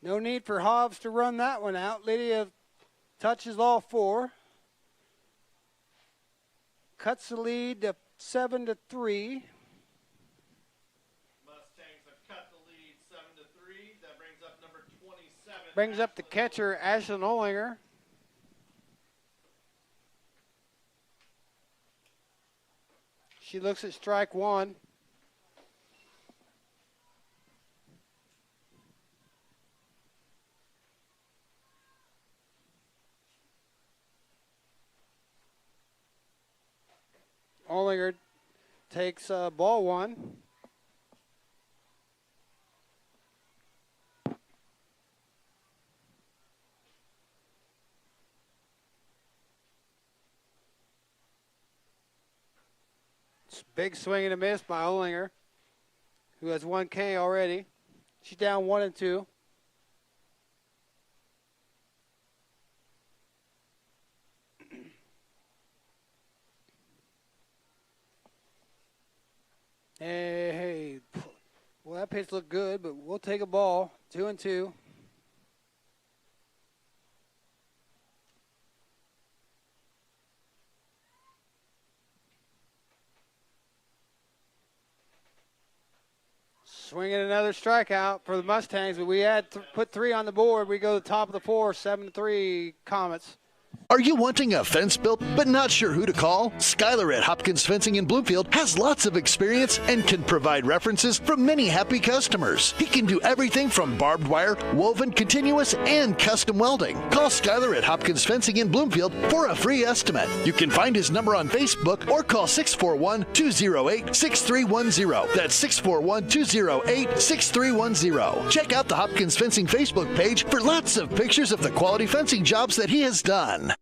No need for Hobbs to run that one out. Lydia touches all 4. Cuts the lead to 7-3. Mustangs have cut the lead 7-3. That brings up number 27. Brings up the catcher, Ashlyn Olinger. She looks at strike 1. Olinger takes ball 1. Big swing and a miss by Olinger, who has 1 K already. She's down 1-2. Hey, well, that pitch looked good, but we'll take a ball. 2-2. Swinging another strikeout for the Mustangs, but we had put 3 on the board. We go to the top of the 4, 7-3 Comets. Are you wanting a fence built but not sure who to call? Skylar at Hopkins Fencing in Bloomfield has lots of experience and can provide references from many happy customers. He can do everything from barbed wire, woven, continuous, and custom welding. Call Skylar at Hopkins Fencing in Bloomfield for a free estimate. You can find his number on Facebook or call 641-208-6310. That's 641-208-6310. Check out the Hopkins Fencing Facebook page for lots of pictures of the quality fencing jobs that he has done.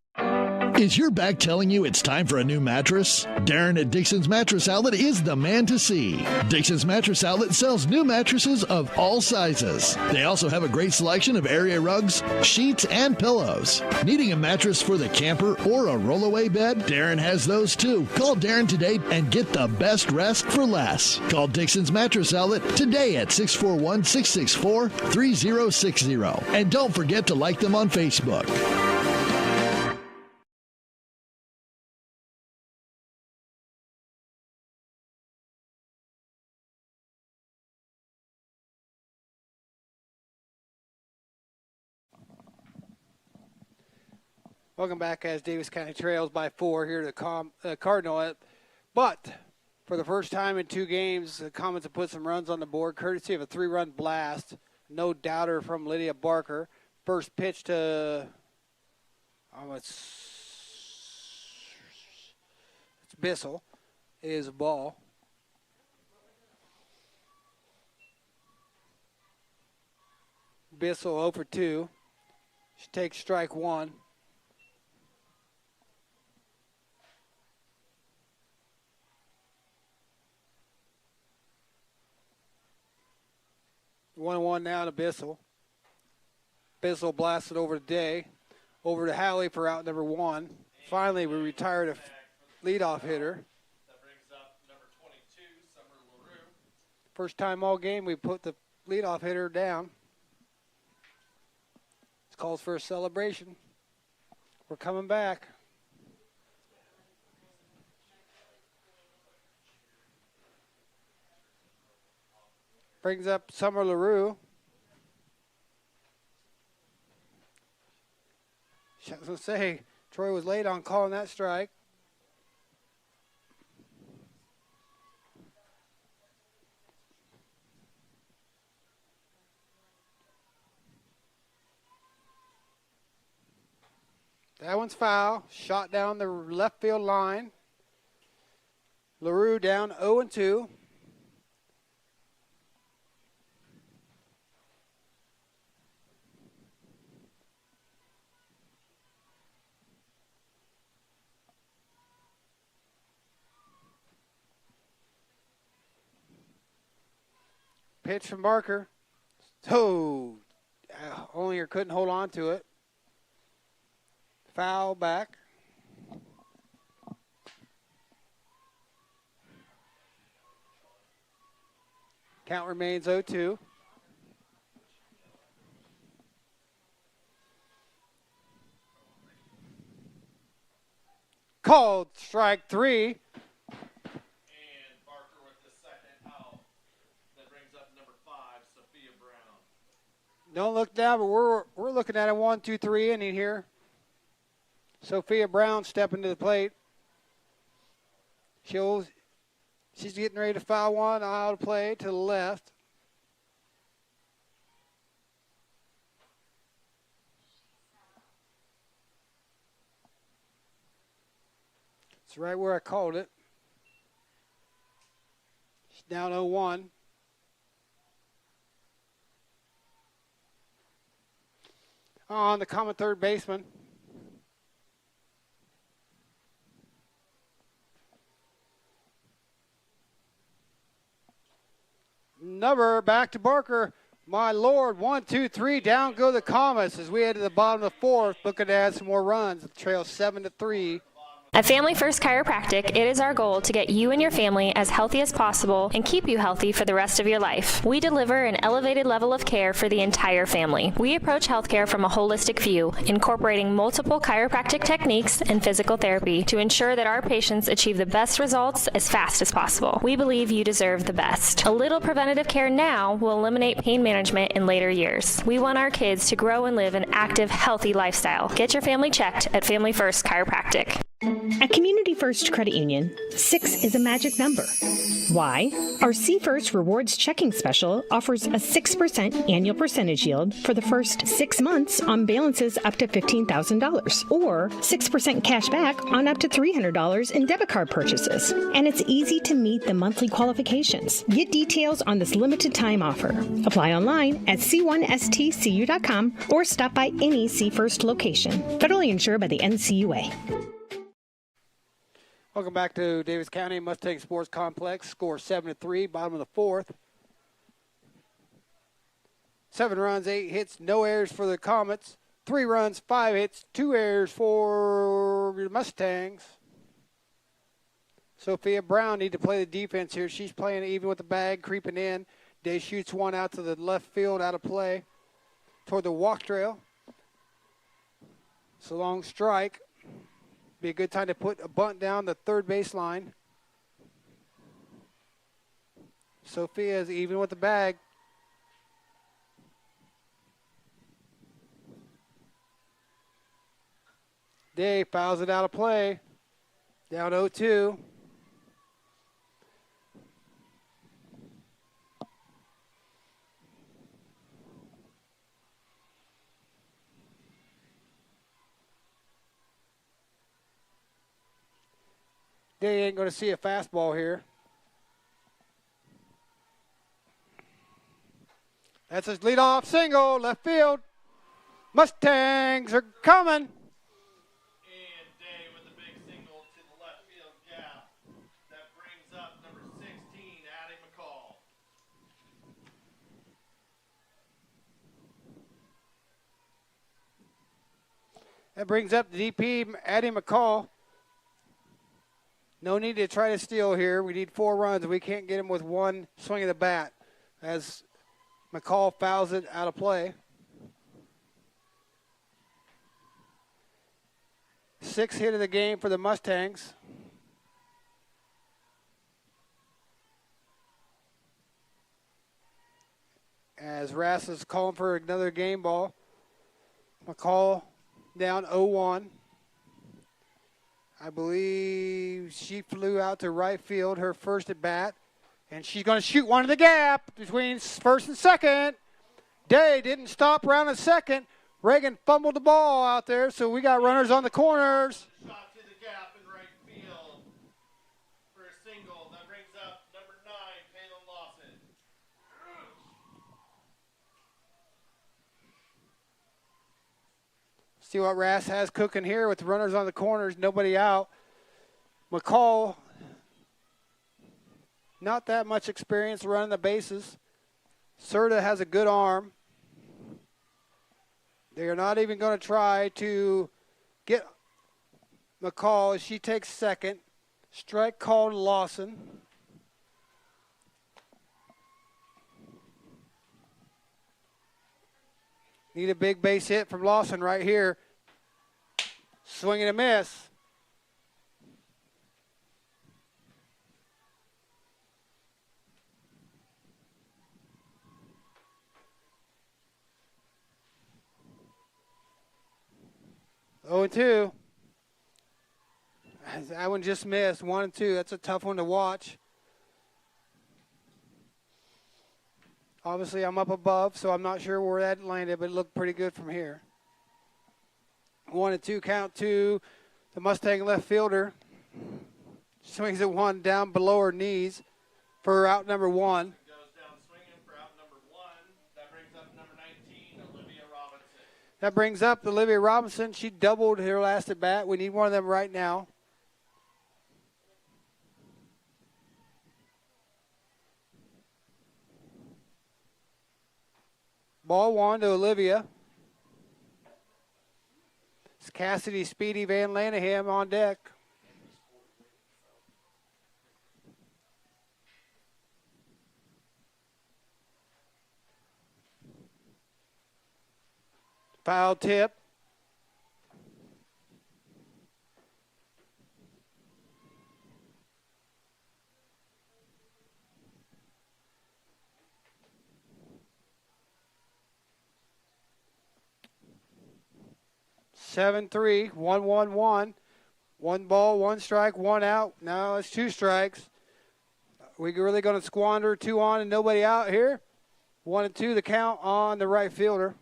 Is your back telling you it's time for a new mattress? Darren at Dixon's Mattress Outlet is the man to see. Dixon's Mattress Outlet sells new mattresses of all sizes. They also have a great selection of area rugs, sheets, and pillows. Needing a mattress for the camper or a rollaway bed? Darren has those too. Call Darren today and get the best rest for less. Call Dixon's Mattress Outlet today at 641-664-3060. And don't forget to like them on Facebook. Welcome back as Davis County trails by 4 here to Cardinal. But for the first time in 2 games, the Comets have put some runs on the board, courtesy of a 3-run blast. No doubter from Lydia Barker. First pitch to it's Bissell is a ball. Bissell 0 for 2. She takes strike 1. One now to Bissell. Bissell blasted over to Day, over to Halley for out number 1. Finally, we retired a leadoff hitter. That brings up number 22, Summer LaRue. First time all game we put the leadoff hitter down. This calls for a celebration. We're coming back. Brings up Summer LaRue. I was going to say, Troy was late on calling that strike. That one's foul. Shot down the left field line. LaRue down 0-2. Pitch from Barker. Oh, only couldn't hold on to it. Foul back. Count remains 0-2. Called strike 3. And Barker with the second out. That brings up number 5, Sophia Brown. Don't look down, but we're looking at a 1-2-3 inning here. Sophia Brown stepping to the plate. She's getting ready to foul one out of play to the left. It's right where I called it. She's down 0-1. On the common third baseman. Number back to Barker. My Lord, 1-2-3, down go the Comets as we head to the bottom of the 4th, looking to add some more runs. The trail 7-3. At Family First Chiropractic, it is our goal to get you and your family as healthy as possible and keep you healthy for the rest of your life. We deliver an elevated level of care for the entire family. We approach healthcare from a holistic view, incorporating multiple chiropractic techniques and physical therapy to ensure that our patients achieve the best results as fast as possible. We believe you deserve the best. A little preventative care now will eliminate pain management in later years. We want our kids to grow and live an active, healthy lifestyle. Get your family checked at Family First Chiropractic. At Community First Credit Union, 6 is a magic number. Why? Our C First Rewards Checking Special offers a 6% annual percentage yield for the first 6 months on balances up to $15,000, or 6% cash back on up to $300 in debit card purchases. And it's easy to meet the monthly qualifications. Get details on this limited time offer. Apply online at c1stcu.com or stop by any C First location. Federally insured by the NCUA. Welcome back to Davis County Mustang Sports Complex. Score 7-3, bottom of the 4th. 7 runs, 8 hits, no errors for the Comets. 3 runs, 5 hits, 2 errors for the Mustangs. Sophia Brown need to play the defense here. She's playing even with the bag, creeping in. Day shoots one out to the left field, out of play, toward the walk trail. It's a long strike. Be a good time to put a bunt down the third baseline. Sophia's even with the bag. Day fouls it out of play. Down 0-2. Day ain't going to see a fastball here. That's his leadoff single, left field. Mustangs are coming. And Day with a big single to the left field gap. That brings up number 16, Addie McCall. That brings up the DP, Addie McCall. No need to try to steal here. We need 4 runs. We can't get him with one swing of the bat as McCall fouls it out of play. 6th hit of the game for the Mustangs. As Rass is calling for another game ball. McCall down 0-1. I believe she flew out to right field, her first at bat, and she's going to shoot one in the gap between first and second. Day didn't stop around at second. Reagan fumbled the ball out there, so we got runners on the corners. Shot to the gap in right field for a single. That brings up number 9, Palin Lawson. See what Rass has cooking here with runners on the corners, nobody out. McCall, not that much experience running the bases. Serta has a good arm. They are not even going to try to get McCall as she takes second. Strike called Lawson. Need a big base hit from Lawson right here. Swing and a miss. Oh, and 2. That one just missed. 1 and 2. That's a tough one to watch. Obviously, I'm up above, so I'm not sure where that landed, but it looked pretty good from here. 1 and 2 count to the Mustang left fielder. Swings at 1 down below her knees for out number 1. Goes down swinging for out number 1. That brings up number 19, Olivia Robinson. That brings up Olivia Robinson. She doubled her last at bat. We need one of them right now. Ball 1 to Olivia. It's Cassidy, Speedy, Van Lanaham on deck. Foul tip. Seven, 3, 1-1-1. 1 ball, 1 strike, 1 out. No, it's 2 strikes. We really going to squander 2 on and nobody out here. 1 and 2 the count on the right fielder.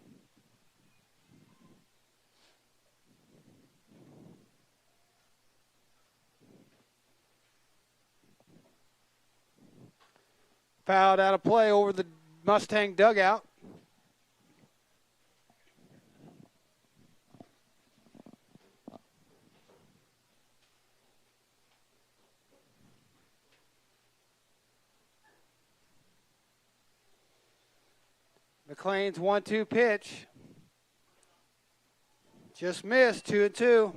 Fouled out of play over the Mustang dugout. McLean's 1-2 pitch. Just missed, 2 and 2.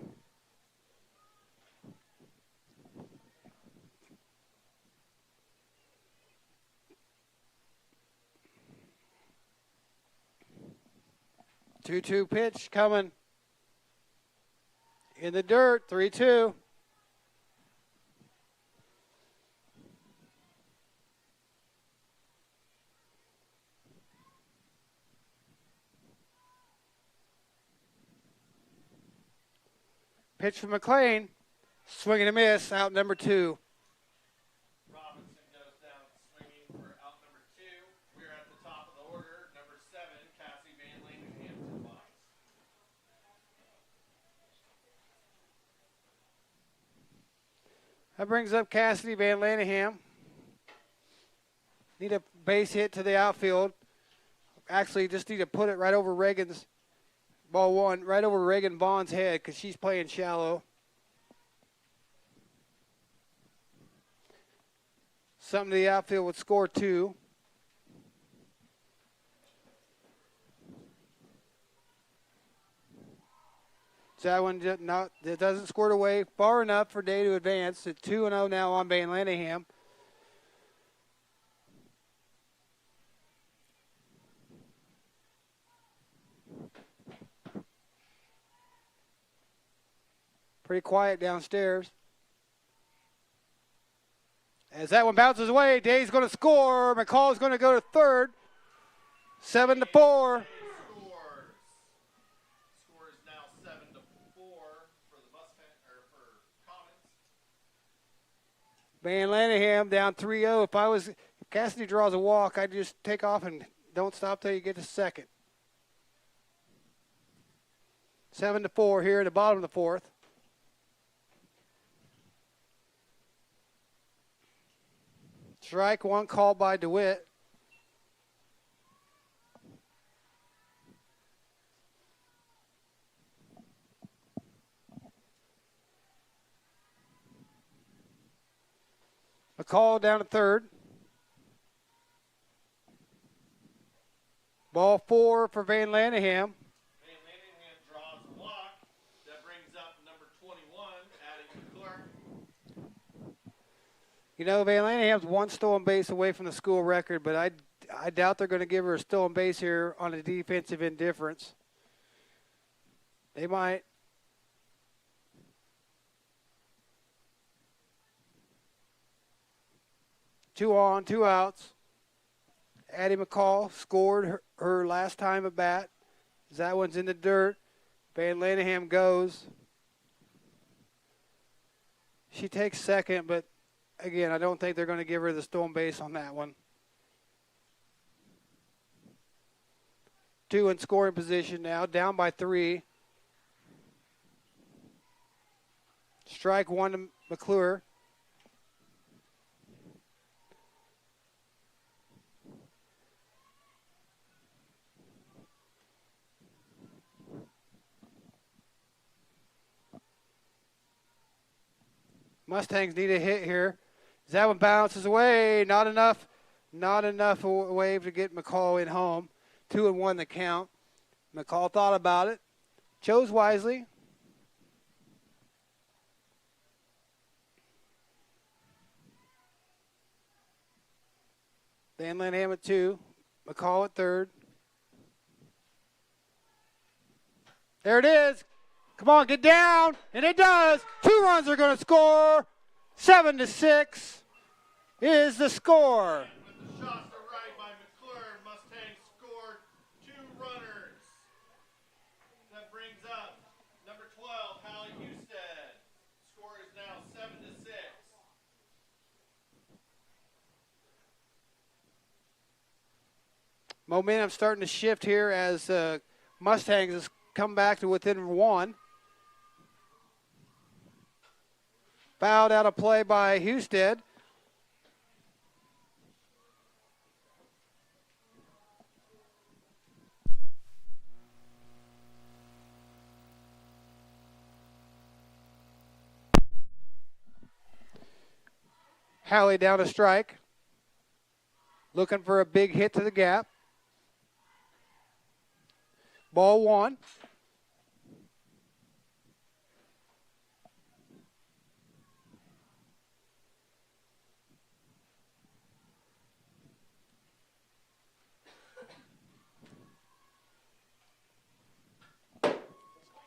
Two pitch coming in the dirt, 3-2. Pitch from McLean. Swing and a miss. Out number 2. Robinson goes down swinging for out number 2. We're at the top of the order. Number 7, Cassie Van Lanaham to the box. That brings up Cassidy Van Lanaham. Need a base hit to the outfield. Actually, just need to put it right over Reagan's ball 1, right over Reagan Vaughn's head because she's playing shallow. Something to the outfield would score 2. That one it doesn't squirt away far enough for Day to advance. It's 2-0 now on Van Lanningham. Pretty quiet downstairs. As that one bounces away, Day's going to score. McCall's going to go to third. 7-4. Score is now 7-4 for the for Comets. Van Lanningham down 3-0. If Cassidy draws a walk, I'd just take off and don't stop till you get to second. 7-4 here at the bottom of the fourth. Strike one called by DeWitt. McCall down to third. Ball 4 for Van Lanningham. Van Lanningham draws a walk. That brings up number 21, Addie McClure. You know, Van Lanningham's one stolen base away from the school record, but I doubt they're going to give her a stolen base here on a defensive indifference. They might. Two on, two outs. Addie McCall scored her last time at bat. That one's in the dirt. Van Lanningham goes. She takes second, but again, I don't think they're going to give her the stolen base on that one. 2 in scoring position now, down by 3. Strike 1 to McClure. Mustangs need a hit here. That one bounces away. Not enough away to get McCall in home. 2-1 the count. McCall thought about it. Chose wisely. Van Lanningham at 2. McCall at third. There it is. Come on, get down. And it does. 2 runs are going to score. 7-6 is the score. With the shots to right by McClure, Mustangs scored 2 runners. That brings up number 12, Hallie Husted. Score is now 7-6. Momentum starting to shift here as Mustangs has come back to within 1. Fouled out of play by Husted. Hallie down a strike. Looking for a big hit to the gap. Ball 1.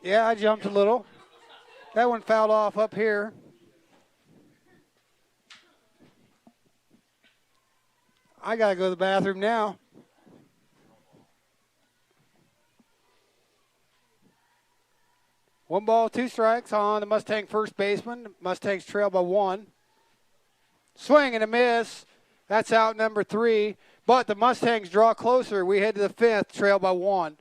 Yeah, I jumped a little. That one fouled off up here. I got to go to the bathroom now. One ball, 2 strikes on the Mustang first baseman. Mustangs trail by 1. Swing and a miss. That's out number 3. But the Mustangs draw closer. We head to the 5th, trail by 1.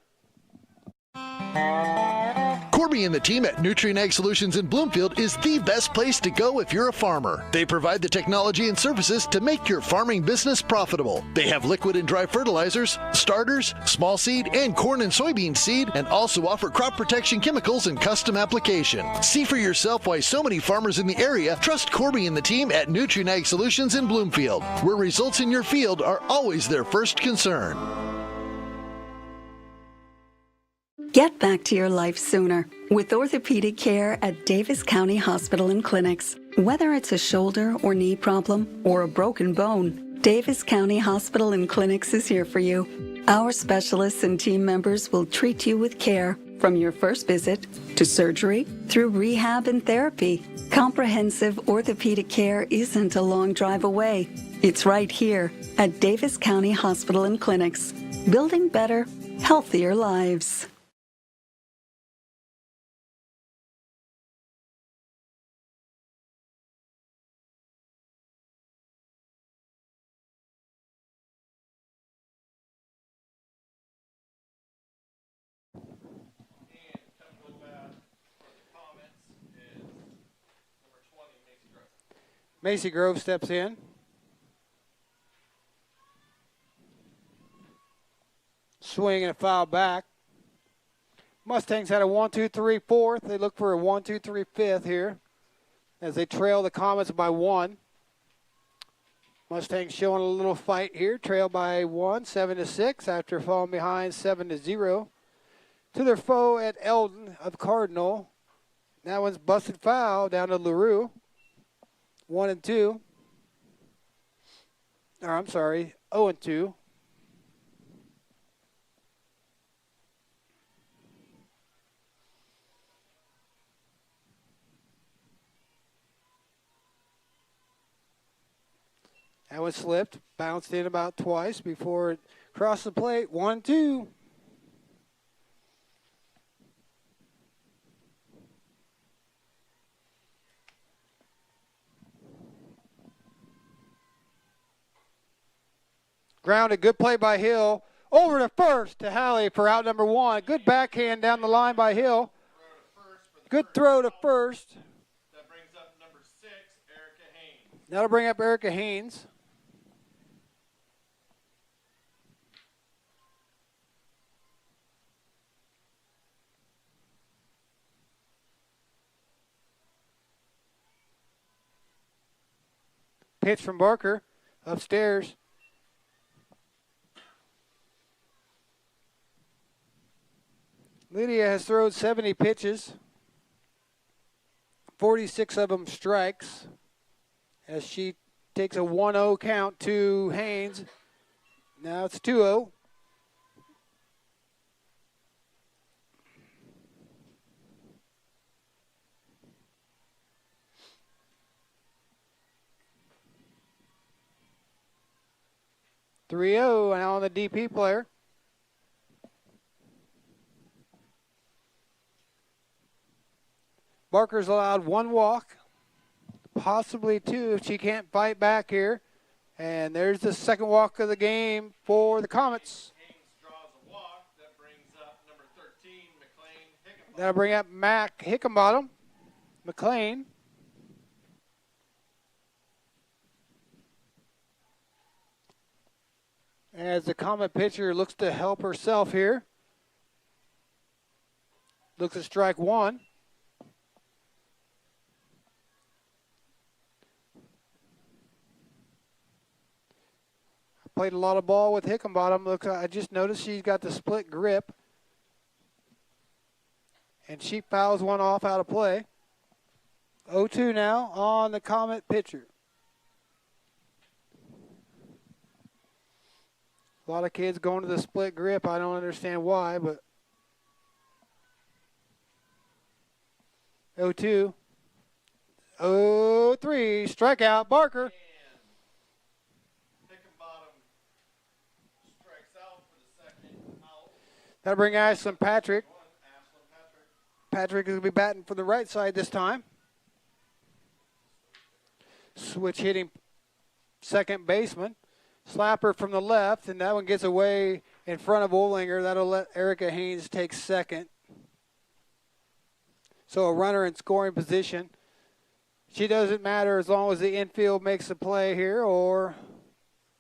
Corby and the team at Nutrien Ag Solutions in Bloomfield is the best place to go if you're a farmer. They provide the technology and services to make your farming business profitable. They have liquid and dry fertilizers, starters, small seed, and corn and soybean seed, and also offer crop protection chemicals and custom application. See for yourself why so many farmers in the area trust Corby and the team at Nutrien Ag Solutions in Bloomfield, where results in your field are always their first concern. Get back to your life sooner with orthopedic care at Davis County Hospital and Clinics. Whether it's a shoulder or knee problem or a broken bone, Davis County Hospital and Clinics is here for you. Our specialists and team members will treat you with care from your first visit to surgery through rehab and therapy. Comprehensive orthopedic care isn't a long drive away. It's right here at Davis County Hospital and Clinics, building better, healthier lives. Macy Grove steps in. Swing and a foul back. Mustangs had a 1-2-3 fourth. They look for a 1-2-3 fifth here as they trail the Comets by 1. Mustangs showing a little fight here. Trail by 1, 7-6 after falling behind 7-0 to their foe at Eldon of Cardinal. That one's busted foul down to LaRue. 1-2. Or I'm sorry, 0-2. That one slipped, bounced in about twice before it crossed the plate. 1-2. Grounded, good play by Hill. Over to first to Halley for out number 1. Good backhand down the line by Hill. Good throw to first. That brings up number 6, Erica Haynes. That'll bring up Erica Haynes. Pitch from Barker upstairs. Lydia has thrown 70 pitches, 46 of them strikes, as she takes a 1-0 count to Haynes. Now it's 2-0. (3-0) and on the DP player. Barker's allowed 1 walk, possibly 2 if she can't fight back here. And there's the second walk of the game for the Comets. Haynes draws a walk. That brings up number 13, McLean Hickenbottom. That'll bring up Mac Hickenbottom. McLean. As the Comet pitcher looks to help herself here. Looks at strike 1. Played a lot of ball with Hickenbottom. Looks, I just noticed she's got the split grip. And she fouls one off out of play. 0-2 now on the Comet pitcher. A lot of kids going to the split grip. I don't understand why, but 0-2. 0-3. Strikeout. Barker. That'll bring Ashlyn Patrick. Patrick is going to be batting for the right side this time. Switch hitting second baseman. Slapper from the left, and that one gets away in front of Olinger. That'll let Erica Haynes take second. So a runner in scoring position. She doesn't matter as long as the infield makes the play here or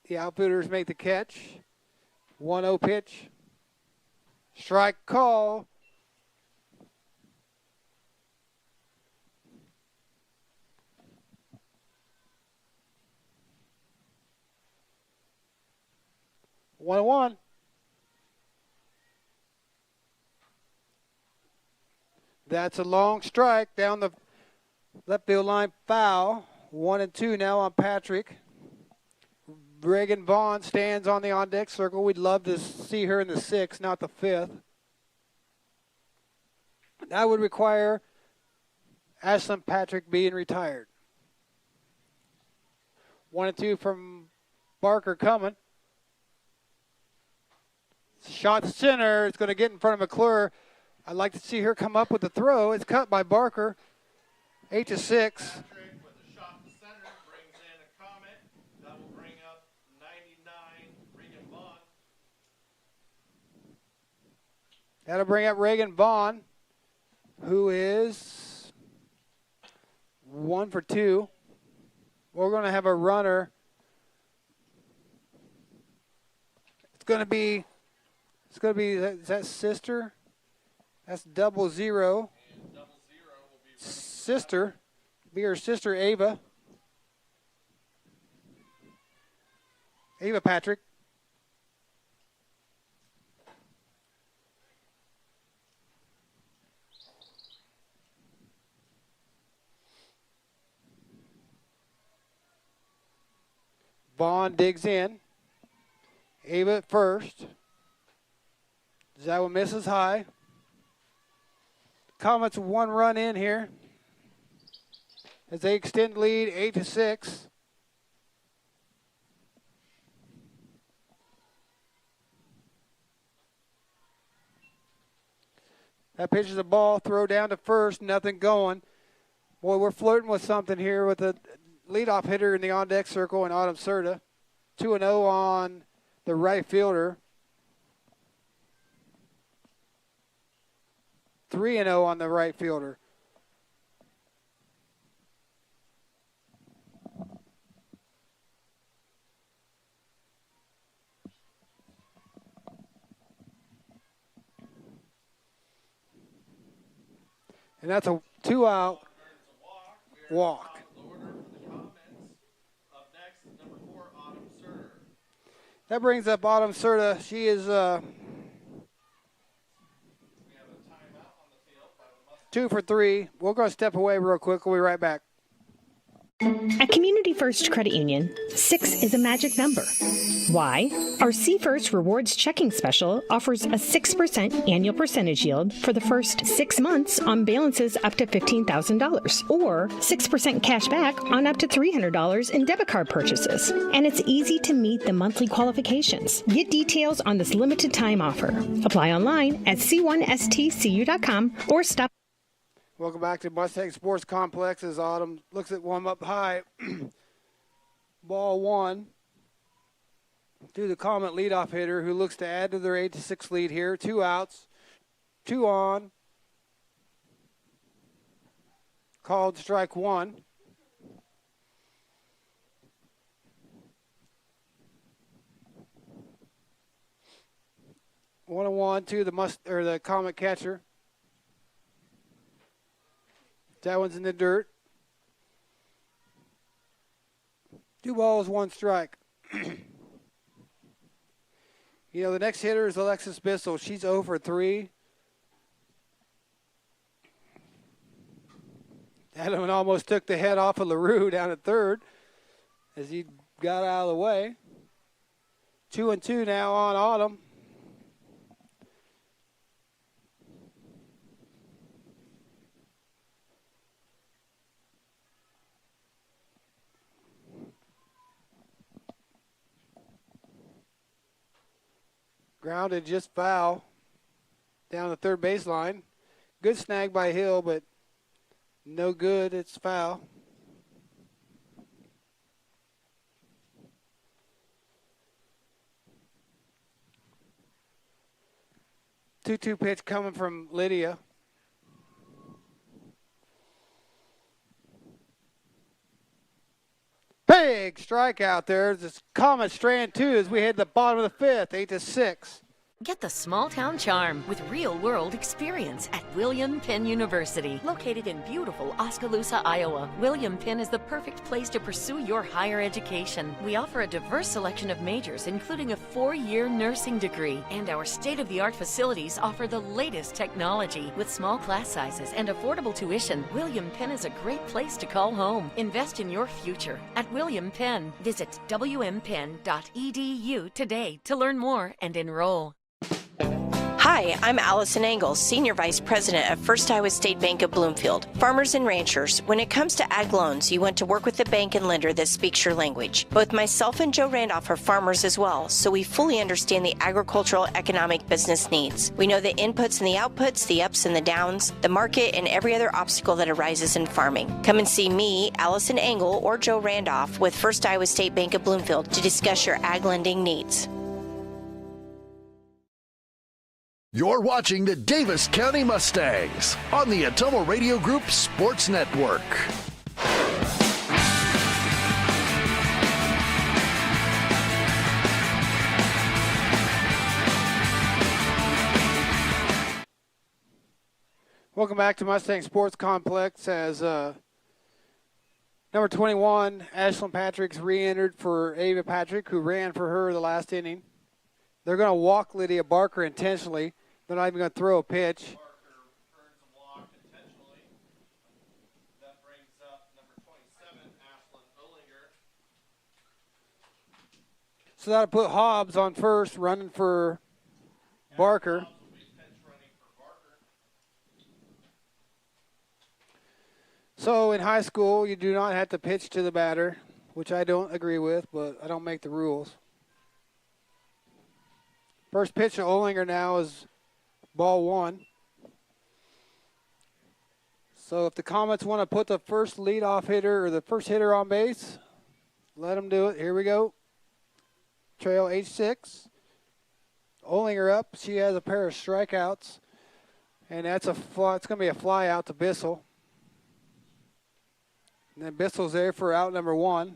the outfielders make the catch. 1-0 pitch. Strike call. One. That's a long strike down the left field line, foul. 1-2 now on Patrick. Reagan Vaughn stands on the on-deck circle. We'd love to see her in the 6th, not the 5th. That would require Ashlyn Patrick being retired. 1-2 from Barker coming. Shot to center. It's going to get in front of McClure. I'd like to see her come up with the throw. It's cut by Barker. 8-6. That'll bring up Reagan Vaughn, who is 1 for 2. We're going to have a runner. It's going to be, is that sister? That's 00. Sister, be her sister Ava. Ava Patrick. Vaughn digs in. Ava at first. That one misses high. Comets 1 run in here as they extend lead 8-6. That pitch is a ball, throw down to first, nothing going. Boy, we're flirting with something here with the leadoff hitter in the on-deck circle in Autumn Serta. 2-0 on the right fielder. 3-0 on the right fielder. And that's a 2-out walk. That brings up Autumn Serta. She is 2 for 3. We're going to step away real quick. We'll be right back. At Community First Credit Union, 6 is a magic number. Why? Our See First Rewards checking special offers a 6% annual percentage yield for the first 6 months on balances up to $15,000, or 6% cash back on up to $300 in debit card purchases. And it's easy to meet the monthly qualifications. Get details on this limited time offer. Apply online at c1stcu.com or stop. Welcome back to Mustang Sports Complex as Autumn looks at one up high. Ball 1 to the Comet leadoff hitter who looks to add to their 8-6 lead here. 2 outs, 2 on. Called strike 1. One and one to the Comet catcher. That one's in the dirt. 2 balls, 1 strike. You know, the next hitter is Alexis Bissell. She's 0 for 3. That one almost took the head off of LaRue down at third as he got out of the way. 2-2 now on Autumn. Grounded just foul down the third baseline. Good snag by Hill, but no good. It's foul. Two-two pitch coming from Lydia. Big strikeout there. This Comet strand 2 as we hit the bottom of the 5th, 8-6. Get the small town charm with real world experience at William Penn University. Located in beautiful Oskaloosa, Iowa, William Penn is the perfect place to pursue your higher education. We offer a diverse selection of majors, including a 4-year nursing degree. And our state-of-the-art facilities offer the latest technology. With small class sizes and affordable tuition, William Penn is a great place to call home. Invest in your future at William Penn. Visit wmpenn.edu today to learn more and enroll. Hi, I'm Allison Engels, Senior Vice President at First Iowa State Bank of Bloomfield. Farmers and ranchers, when it comes to ag loans, you want to work with a bank and lender that speaks your language. Both myself and Joe Randolph are farmers as well, so we fully understand the agricultural economic business needs. We know the inputs and the outputs, the ups and the downs, the market, and every other obstacle that arises in farming. Come and see me, Allison Engel, or Joe Randolph with First Iowa State Bank of Bloomfield to discuss your ag lending needs. You're watching the Davis County Mustangs on the Atomo Radio Group Sports Network. Welcome back to Mustang Sports Complex as number 21, Ashlyn Patrick's re-entered for Ava Patrick, who ran for her the last inning. They're going to walk Lydia Barker intentionally. They're not even going to throw a pitch. So that'll put Hobbs on first, running for Barker. So in high school, you do not have to pitch to the batter, which I don't agree with, but I don't make the rules. First pitch to Olinger now is ball 1. So if the Comets want to put the first leadoff hitter or the first hitter on base, let them do it. Here we go. Trail H6. Olinger up. She has a pair of strikeouts. And that's it's going to be a fly out to Bissell. And then Bissell's there for out number 1.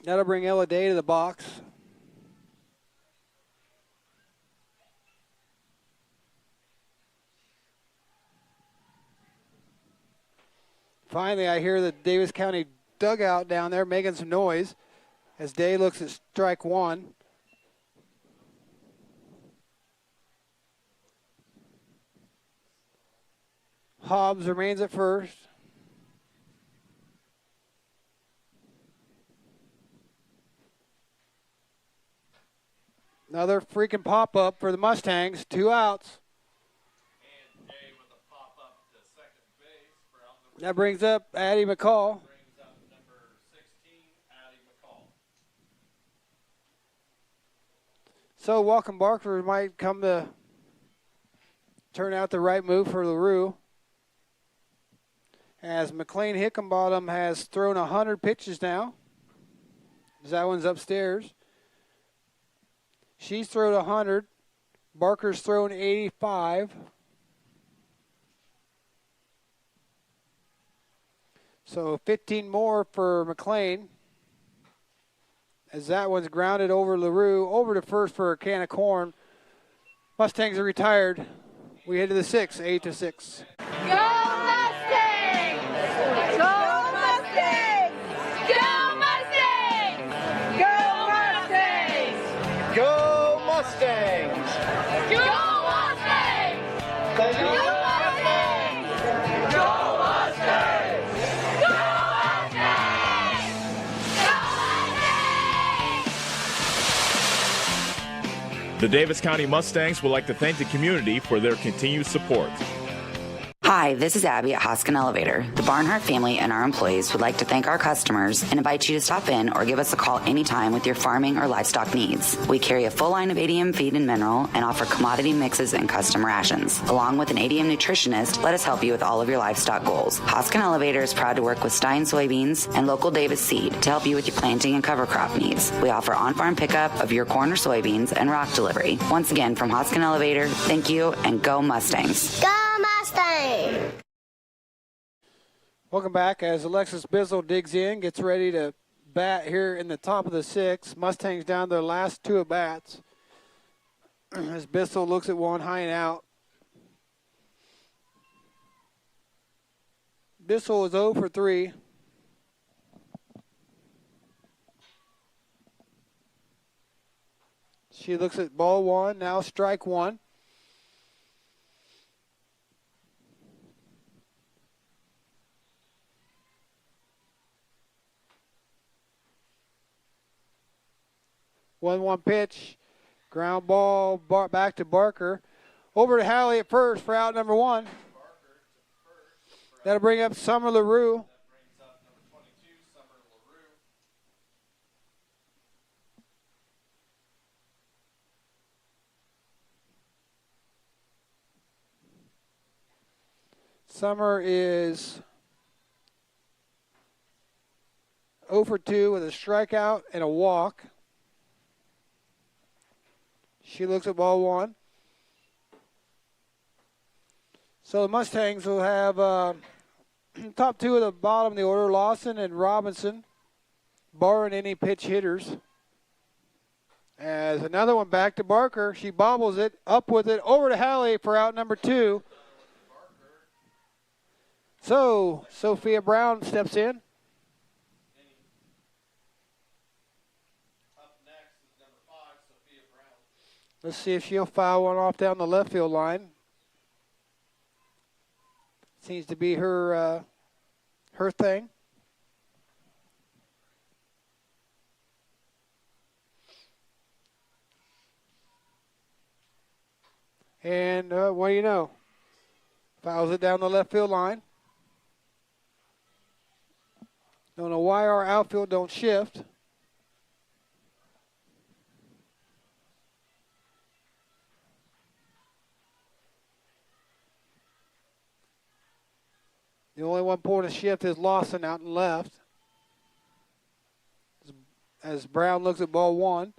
That'll bring Ella Day to the box. Finally, I hear the Davis County dugout down there making some noise as Day looks at strike 1. Hobbs remains at first. Another freaking pop-up for the Mustangs. 2 outs. And Day with a pop-up to second base for out number That brings up Addie McCall. brings up number 16, Addie McCall. So Walken Barker might come to turn out the right move for LaRue. As McLean Hickenbottom has thrown 100 pitches now. That one's upstairs. She's thrown 100. Barker's thrown 85. So 15 more for McLean. As that one's grounded over LaRue. Over to first for a can of corn. Mustangs are retired. We head to the 6th, 8-6. Go Mustangs! Go Mustangs! Go Mustangs! Go Mustangs! Go Mustangs! Go Mustangs! Go Mustangs! Go Mustangs! Go Mustangs! Go Mustangs! The Davis County Mustangs would like to thank the community for their continued support. Hi, this is Abby at Hoskin Elevator. The Barnhart family and our employees would like to thank our customers and invite you to stop in or give us a call anytime with your farming or livestock needs. We carry a full line of ADM feed and mineral and offer commodity mixes and custom rations. Along with an ADM nutritionist, let us help you with all of your livestock goals. Hoskin Elevator is proud to work with Stein Soybeans and local Davis Seed to help you with your planting and cover crop needs. We offer on-farm pickup of your corn or soybeans and rock delivery. Once again, from Hoskin Elevator, thank you and go Mustangs. Go Mustangs! Welcome back as Alexis Bizzle digs in, gets ready to bat here in the top of the 6th. Mustangs down their last 2 at-bats. As Bissell looks at one high and out. Bissell is 0 for 3. She looks at ball 1, now strike 1. One pitch, ground ball back to Barker. Over to Halley at first for out number 1. That'll bring up Summer LaRue. Summer is 0 for 2 with a strikeout and a walk. She looks at ball 1. So the Mustangs will have top 2 at the bottom of the order, Lawson and Robinson, barring any pitch hitters. As another one back to Barker. She bobbles it, up with it, over to Halley for out number 2. So Sophia Brown steps in. Let's see if she'll foul one off down the left field line. Seems to be her thing. And what do you know? Fouls it down the left field line. Don't know why our outfield don't shift. The only one point of shift is Lawson out and left. As Brown looks at ball 1.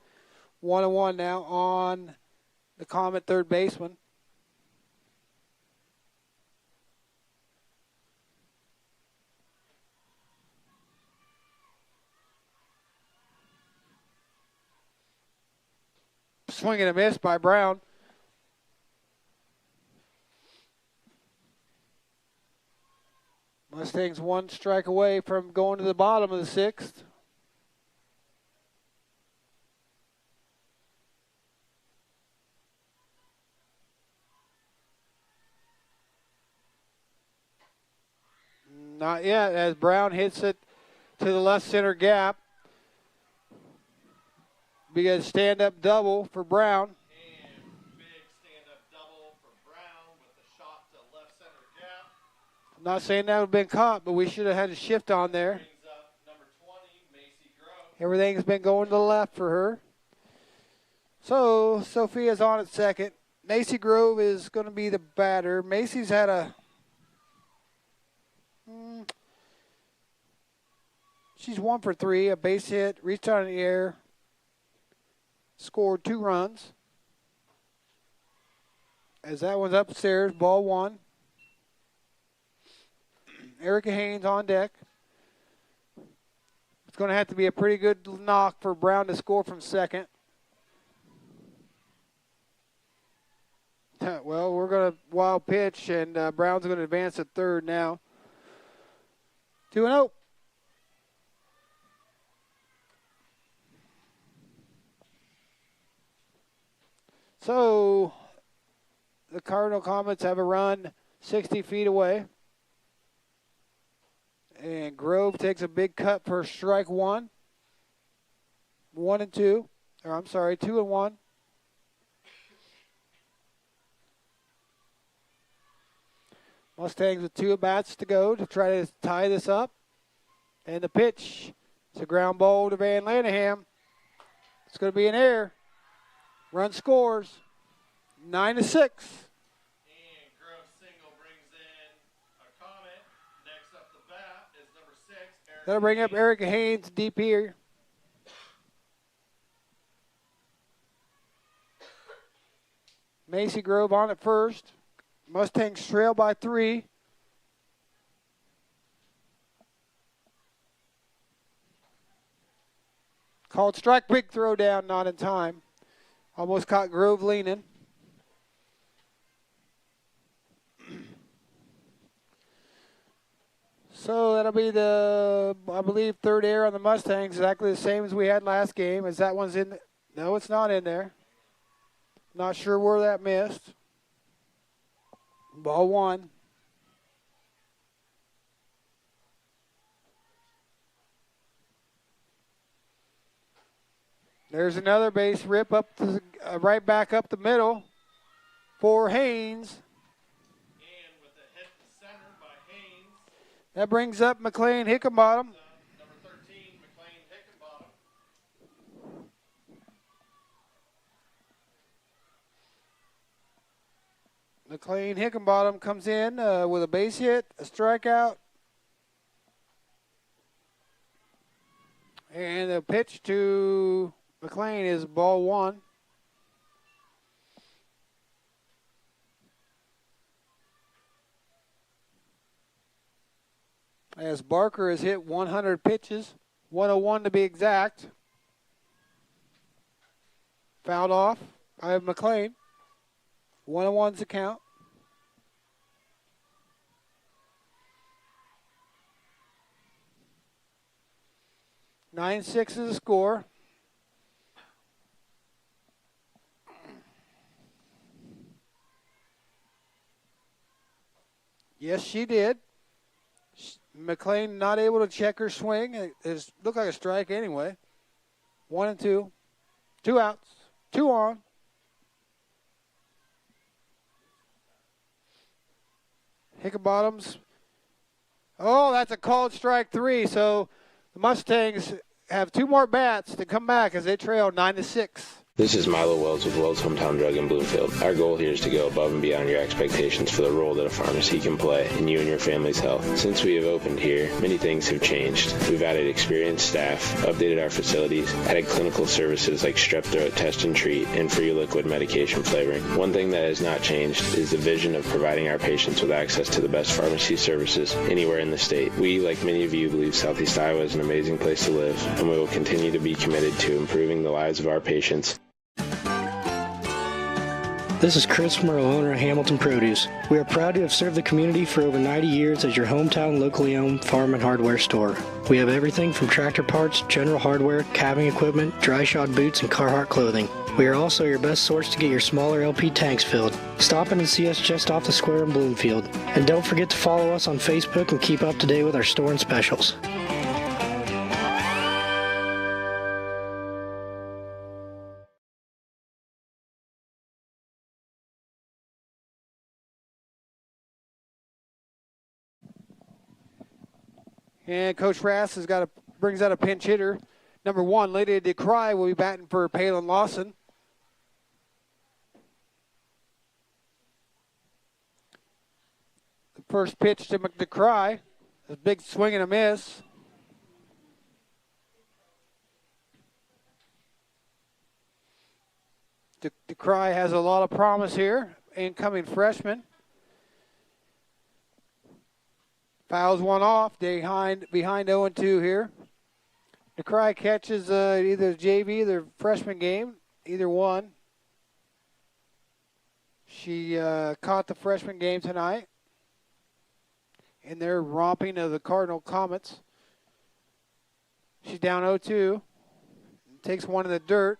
1-1 now on the Comet third baseman. Swing and a miss by Brown. Mustangs 1 strike away from going to the bottom of the 6th. Not yet, as Brown hits it to the left center gap. Be a stand-up double for Brown. I'm not saying that would have been caught, but we should have had a shift on there. Everything's been going to the left for her. So Sophia's on at second. Macy Grove is going to be the batter. Macy's had a... she's 1 for 3, a base hit, reached out in the air, scored 2 runs. As that one's upstairs, ball 1. Erica Haynes on deck. It's going to have to be a pretty good knock for Brown to score from second. Well, we're going to wild pitch, and Brown's going to advance to third now. 2-0. So the Cardinal Comets have a run 60 feet away. And Grove takes a big cut for strike 1. 1-2. Or I'm sorry, 2-1. Mustangs with 2 at-bats to go to try to tie this up. And the pitch. It's a ground ball to Van Laneham. It's going to be an error. Run scores. 9-6. That'll bring up Erica Haynes deep here. Macy Grove on at first. Mustangs trail by 3. Called strike, big throw down, not in time. Almost caught Grove leaning. So that'll be the, I believe, third error on the Mustangs. Exactly the same as we had last game. As that one's in. No, it's not in there. Not sure where that missed. Ball one. There's another base rip up to the, right back up the middle for Haynes. And with a hit to center by Haynes. That brings up McLean Hickenbottom. Number 13, McLean Hickenbottom. McLean Hickenbottom comes in with a base hit, a strikeout. And the pitch to McLean is ball one. As Barker has hit 100 pitches, 101 to be exact. Fouled off by McLean. 101's the count. 9-6 is the score. Yes, she did. McLean not able to check her swing. It looked like a strike anyway. 1-2. 2 outs. 2 on. Hickenbottom's. Oh, that's a called strike 3. So the Mustangs have 2 more bats to come back as they trail 9-6. This is Milo Wells with Wells Hometown Drug in Bloomfield. Our goal here is to go above and beyond your expectations for the role that a pharmacy can play in you and your family's health. Since we have opened here, many things have changed. We've added experienced staff, updated our facilities, added clinical services like strep throat test and treat, and free liquid medication flavoring. One thing that has not changed is the vision of providing our patients with access to the best pharmacy services anywhere in the state. We, like many of you, believe Southeast Iowa is an amazing place to live, and we will continue to be committed to improving the lives of our patients. This is Chris Merle, owner of Hamilton Produce. We are proud to have served the community for over 90 years as your hometown locally owned farm and hardware store. We have everything from tractor parts, general hardware, calving equipment, dry shod boots, and Carhartt clothing. We are also your best source to get your smaller LP tanks filled. Stop in and see us just off the square in Bloomfield. And don't forget to follow us on Facebook and keep up to date with our store and specials. And Coach Rass has brings out a pinch hitter. Number 1, Lydia DeCry will be batting for Palin Lawson. The first pitch to DeCry, a big swing and a miss. DeCry has a lot of promise here. Incoming freshman. Fouls one off, behind 0-2 here. DeCry catches either JV, their freshman game, either one. She caught the freshman game tonight in their romping of the Cardinal Comets. She's down 0-2. Takes one in the dirt.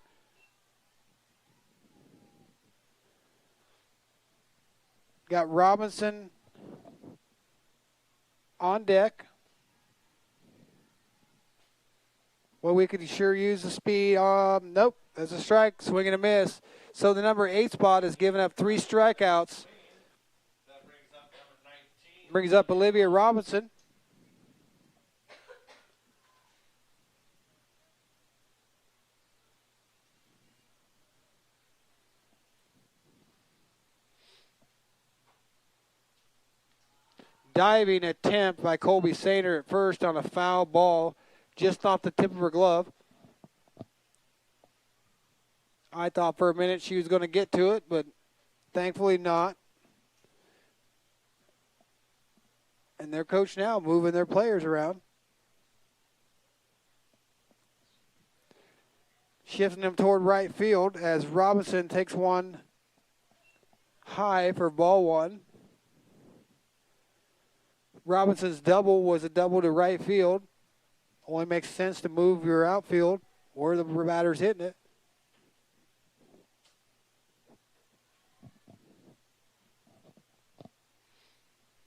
Got Robinson on deck. Well, we could sure use the speed. Nope, that's a strike, swing and a miss. So the number 8 spot has given up 3 strikeouts. Brings up Olivia Robinson. Diving attempt by Colby Sainer at first on a foul ball, just off the tip of her glove. I thought for a minute she was going to get to it, but thankfully not. And their coach now moving their players around. shifting him toward right field as Robinson takes one high for ball one. Robinson's double was a double to right field. Only makes sense to move your outfield where the batter's hitting it.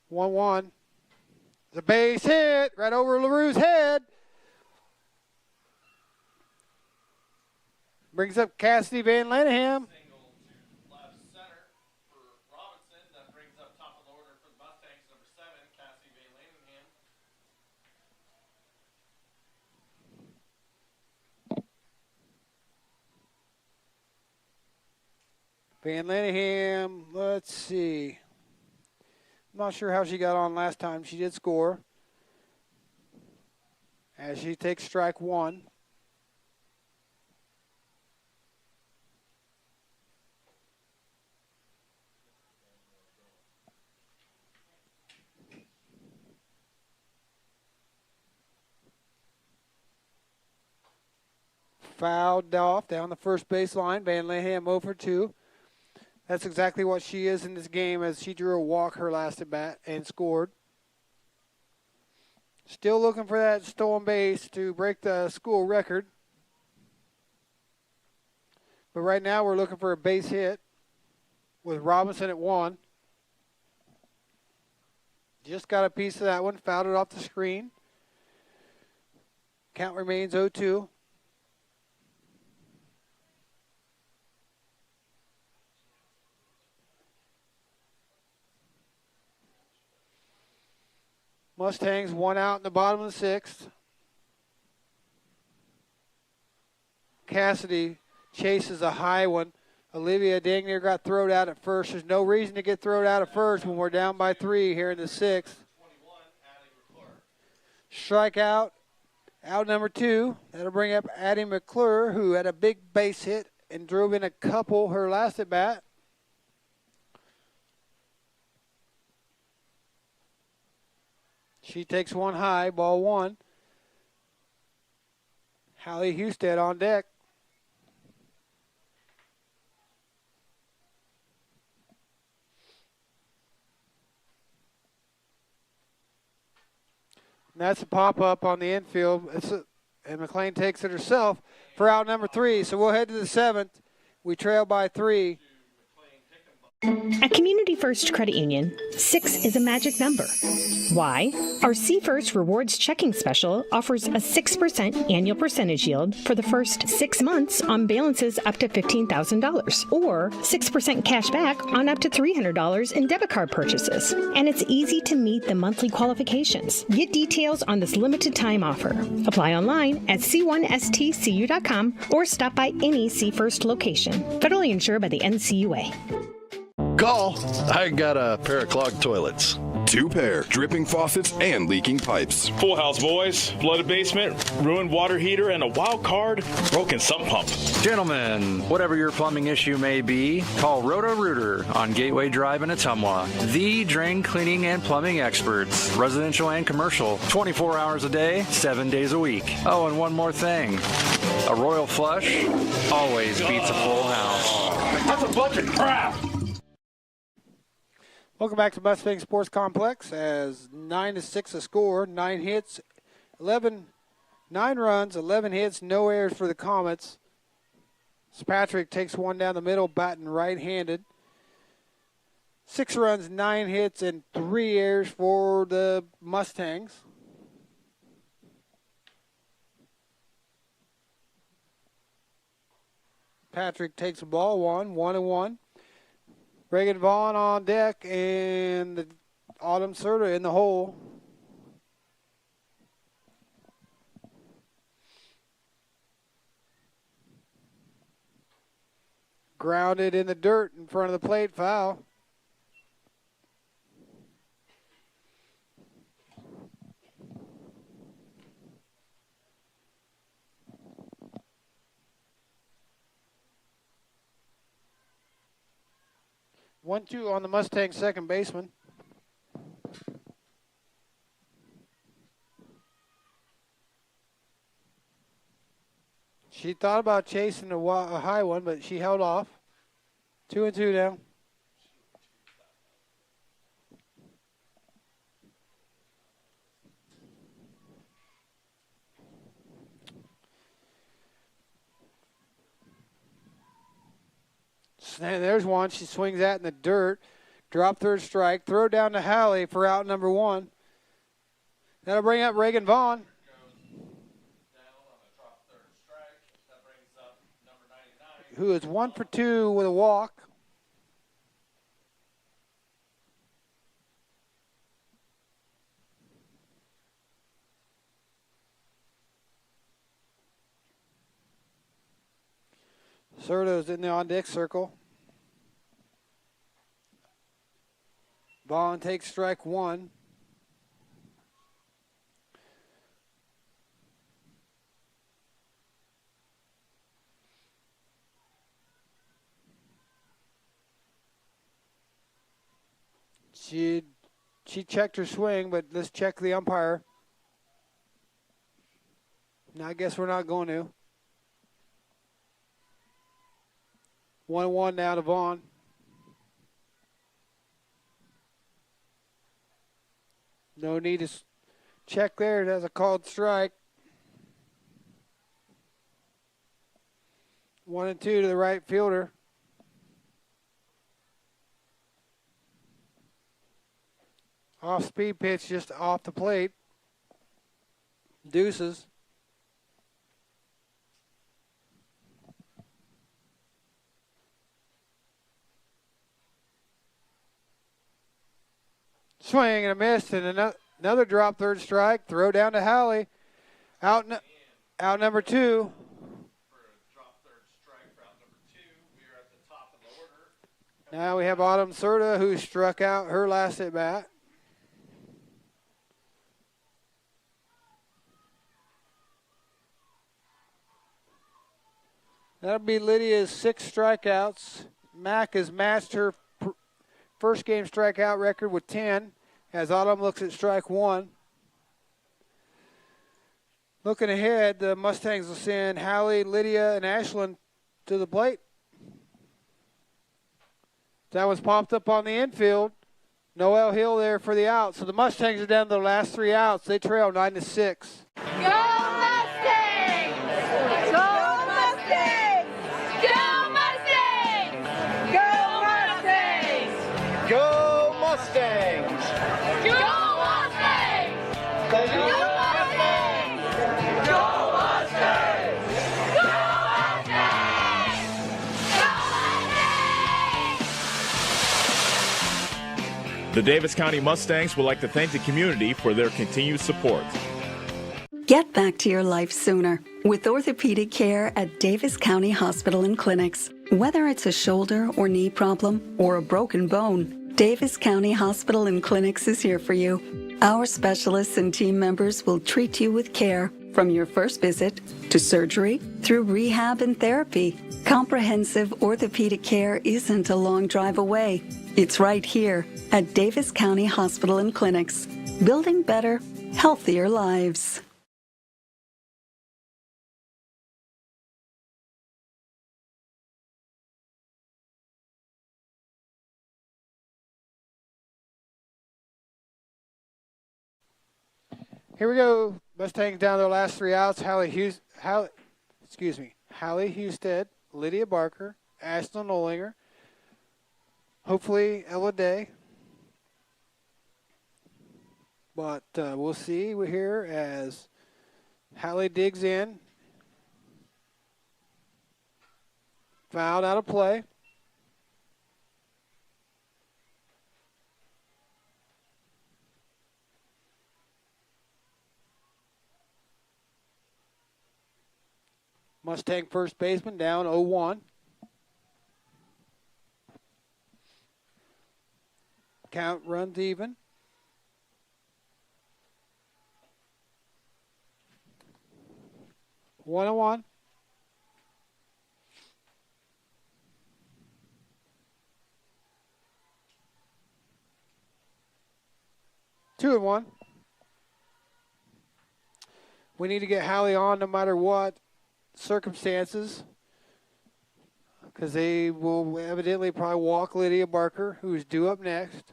One. The base hit right over LaRue's head. Brings up Cassidy Van Laneham. Van Laneham, let's see. I'm not sure how she got on last time. She did score. As she takes strike one. Fouled off down the first baseline. Van Laneham 0 for 2. That's exactly what she is in this game as she drew a walk her last at bat and scored. Still looking for that stolen base to break the school record. But right now we're looking for a base hit with Robinson at 1. Just got a piece of that one, fouled it off the screen. Count remains 0-2. Mustangs 1 out in the bottom of the 6th. Cassidy chases a high one. Olivia dang near got thrown out at first. There's no reason to get thrown out at first when we're down by 3 here in the 6th. Strikeout, out number 2. That'll bring up Addie McClure, who had a big base hit and drove in a couple her last at bat. She takes one high, ball 1. Hallie Husted on deck. And that's a pop-up on the infield. And McLean takes it herself for out number 3. So we'll head to the 7th. We trail by 3. At Community First Credit Union, 6 is a magic number. Why? Our See First Rewards checking special offers a 6% annual percentage yield for the first 6 months on balances up to $15,000, or 6% cash back on up to $300 in debit card purchases. And it's easy to meet the monthly qualifications. Get details on this limited time offer. Apply online at c1stcu.com or stop by any See First location. Federally insured by the NCUA. Call. I got a pair of clogged toilets. 2 pair, dripping faucets and leaking pipes. Full house, boys. Flooded basement, ruined water heater, and a wild card, broken sump pump. Gentlemen, whatever your plumbing issue may be, call Roto-Rooter on Gateway Drive in Ottumwa. The drain cleaning and plumbing experts, residential and commercial, 24 hours a day, 7 days a week. Oh, and one more thing. A royal flush always beats a full house. That's a bunch of crap. Welcome back to Mustang Sports Complex as 9-6 a score, 9 hits, 9 runs, 11 hits, no errors for the Comets. Patrick takes one down the middle, batting right-handed. 6 runs, 9 hits, and 3 errors for the Mustangs. Patrick takes the ball, 1-1. Reagan Vaughn on deck, and the Autumn Serta in the hole. Grounded in the dirt in front of the plate, foul. One-two on the Mustang second baseman. She thought about chasing a high one, but she held off. 2-2 now. There's one. She swings that in the dirt. Drop third strike. Throw down to Hallie for out number 1. That'll bring up Reagan Vaughn. Who is 1 for 2 with a walk. Serto's in the on-deck circle. Vaughn takes strike 1. She checked her swing, but let's check the umpire. Now I guess we're not going to. 1-1 now to Vaughn. No need to check there. That's a called strike. 1-2 to the right fielder. Off speed pitch just off the plate. Deuces. Swing and a miss, and another drop third strike. Throw down to Hallie. Out number 2. Now we have Autumn Serta, who struck out her last at bat. That'll be Lydia's 6 strikeouts. Mack has matched her first game strikeout record with 10 as Autumn looks at strike 1. Looking ahead, the Mustangs will send Hallie, Lydia, and Ashlyn to the plate. That was pumped up on the infield. Noel Hill there for the out. So the Mustangs are down to the last 3 outs. They trail 9-6. Go Mustangs! Go Mustangs! Go Mustangs! Go Mustangs! Go Mustangs! Go Mustangs! Go Mustangs! Go Mustangs! Go Mustangs! The Davis County Mustangs would like to thank the community for their continued support. Get back to your life sooner with orthopedic care at Davis County Hospital and Clinics. Whether it's a shoulder or knee problem or a broken bone, Davis County Hospital and Clinics is here for you. Our specialists and team members will treat you with care from your first visit to surgery through rehab and therapy. Comprehensive orthopedic care isn't a long drive away. It's right here at Davis County Hospital and Clinics, building better, healthier lives. Here we go. Mustangs down to their last 3 outs. Hallie Husted, Lydia Barker, Ashlyn Olinger, hopefully Ella Day. But we'll see. We're here as Hallie digs in. Fouled out of play. Mustang first baseman down 0-1. Count runs even. One and one. Two and one. We need to get Hallie on no matter what. circumstances because they will evidently probably walk Lydia Barker, who's due up next.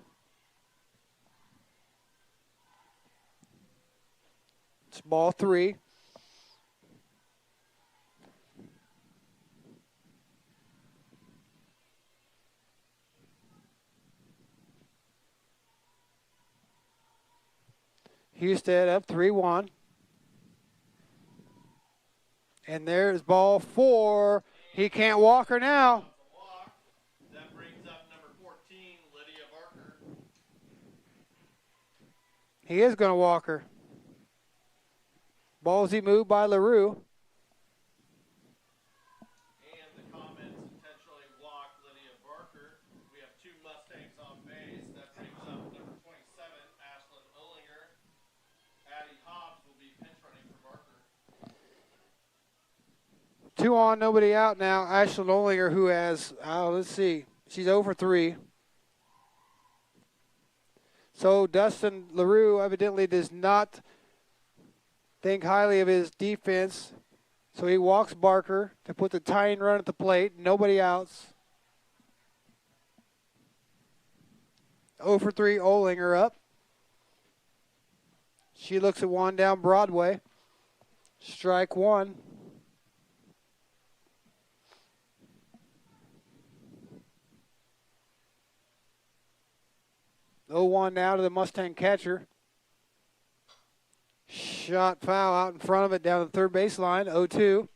It's ball 3. Husted up 3-1. And there's ball 4. He can't walk her now. That brings up number 14, Lydia Barker. He is going to walk her. Ballsy move by LaRue. And the comments intentionally walk Lydia Barker. We have 2 Mustangs on base. That brings up number 27, Ashlyn Ollinger. Addie Hobbs will be pinch running for Barker. 2 on, nobody out now. Ashlyn Ollinger, who has, let's see, she's 0 for 3. So Dustin LaRue evidently does not think highly of his defense. So he walks Barker to put the tying run at the plate. Nobody outs. 0 for 3, Ollinger up. She looks at one down Broadway. Strike 1. 0-1 now to the Mustang catcher. Shot foul out in front of it down the third baseline. 0-2.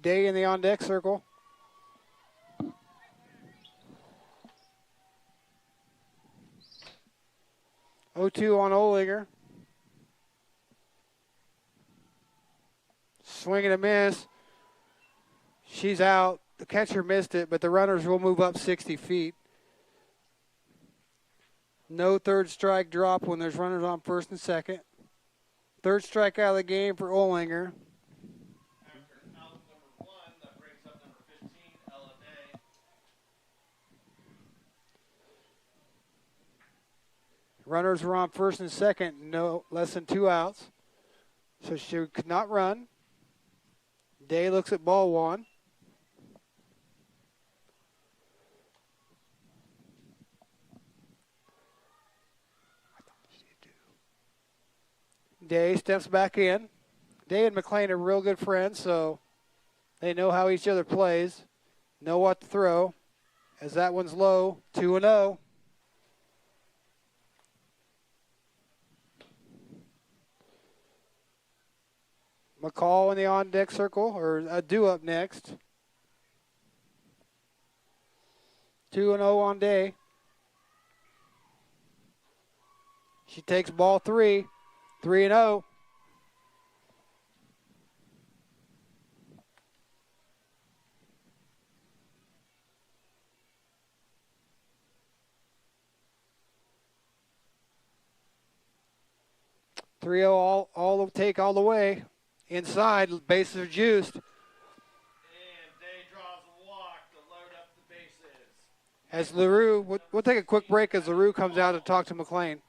Day in the on-deck circle. O2 on Ollinger. Swing and a miss. She's out. The catcher missed it, but the runners will move up 60 feet. No third strike drop when there's runners on first and second. Third strike out of the game for Ollinger. After out number 1, that brings up number 15, Ella Day. Runners were on first and second, no less than 2 outs. So she could not run. Day looks at ball 1. Day steps back in. Day and McLean are real good friends, so they know how each other plays, know what to throw. As that one's low, 2-0. McCall in the on-deck circle, or due up next. 2-0 on Day. She takes ball 3, 3-0. All the take all the way. Inside, bases are juiced. And Day draws a walk to load up the bases. As LaRue, we'll take a quick break as LaRue comes out to talk to McLean.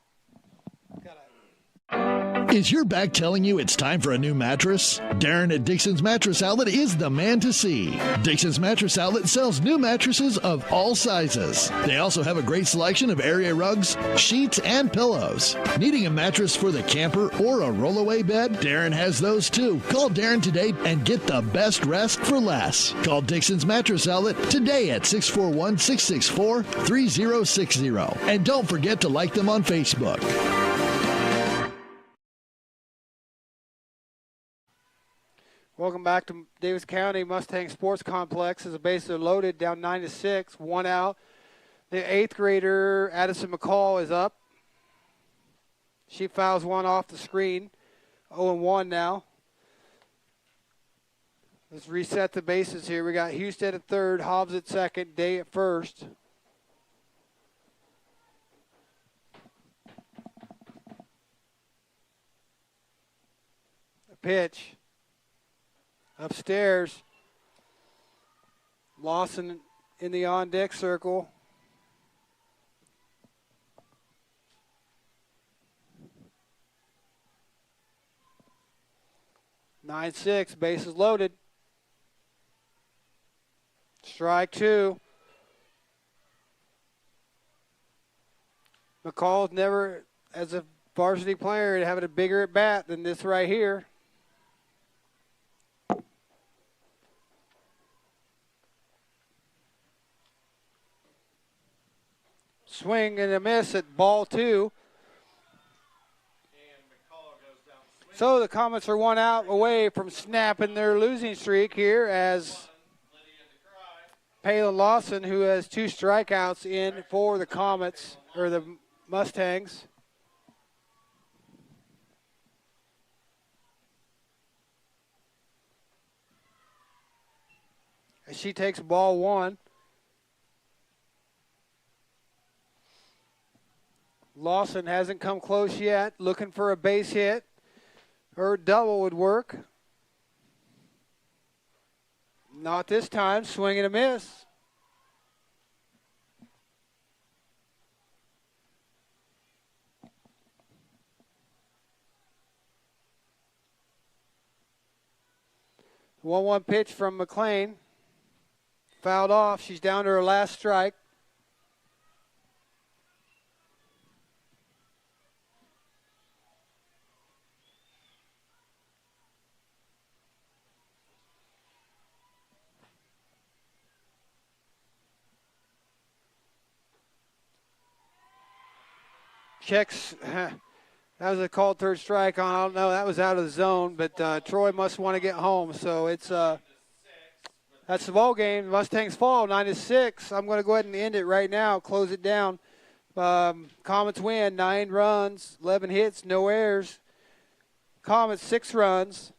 Is your back telling you it's time for a new mattress? Darren at Dixon's Mattress Outlet is the man to see. Dixon's Mattress Outlet sells new mattresses of all sizes. They also have a great selection of area rugs, sheets, and pillows. Needing a mattress for the camper or a rollaway bed? Darren has those too. Call Darren today and get the best rest for less. Call Dixon's Mattress Outlet today at 641-664-3060. And don't forget to like them on Facebook. Welcome back to Davis County Mustang Sports Complex. As the bases are loaded, down 9-6, 1 out. The 8th grader, Addison McCall, is up. She fouls one off the screen. 0-1 now. Let's reset the bases here. We got Husted at third, Hobbs at second, Day at first. The pitch. Upstairs, Lawson in the on-deck circle. Nine-six, bases loaded. Strike two. McCall's never, as a varsity player, having a bigger at bat than this right here. Swing and a miss at ball two. So the Comets are one out away from snapping their losing streak here as Palin Lawson, who has 2 strikeouts in for the Comets, or the Mustangs. As she takes ball one. Lawson hasn't come close yet, looking for a base hit. Her double would work. Not this time, swing and a miss. The 1-1 pitch from McLean. Fouled off. She's down to her last strike. Checks. That was a called third strike on. I don't know. That was out of the zone, but Troy must want to get home. So it's that's the ball game. Mustangs fall 9-6. I'm going to go ahead and end it right now. Close it down. Comets win 9 runs, 11 hits, no errors. Comets 6 runs,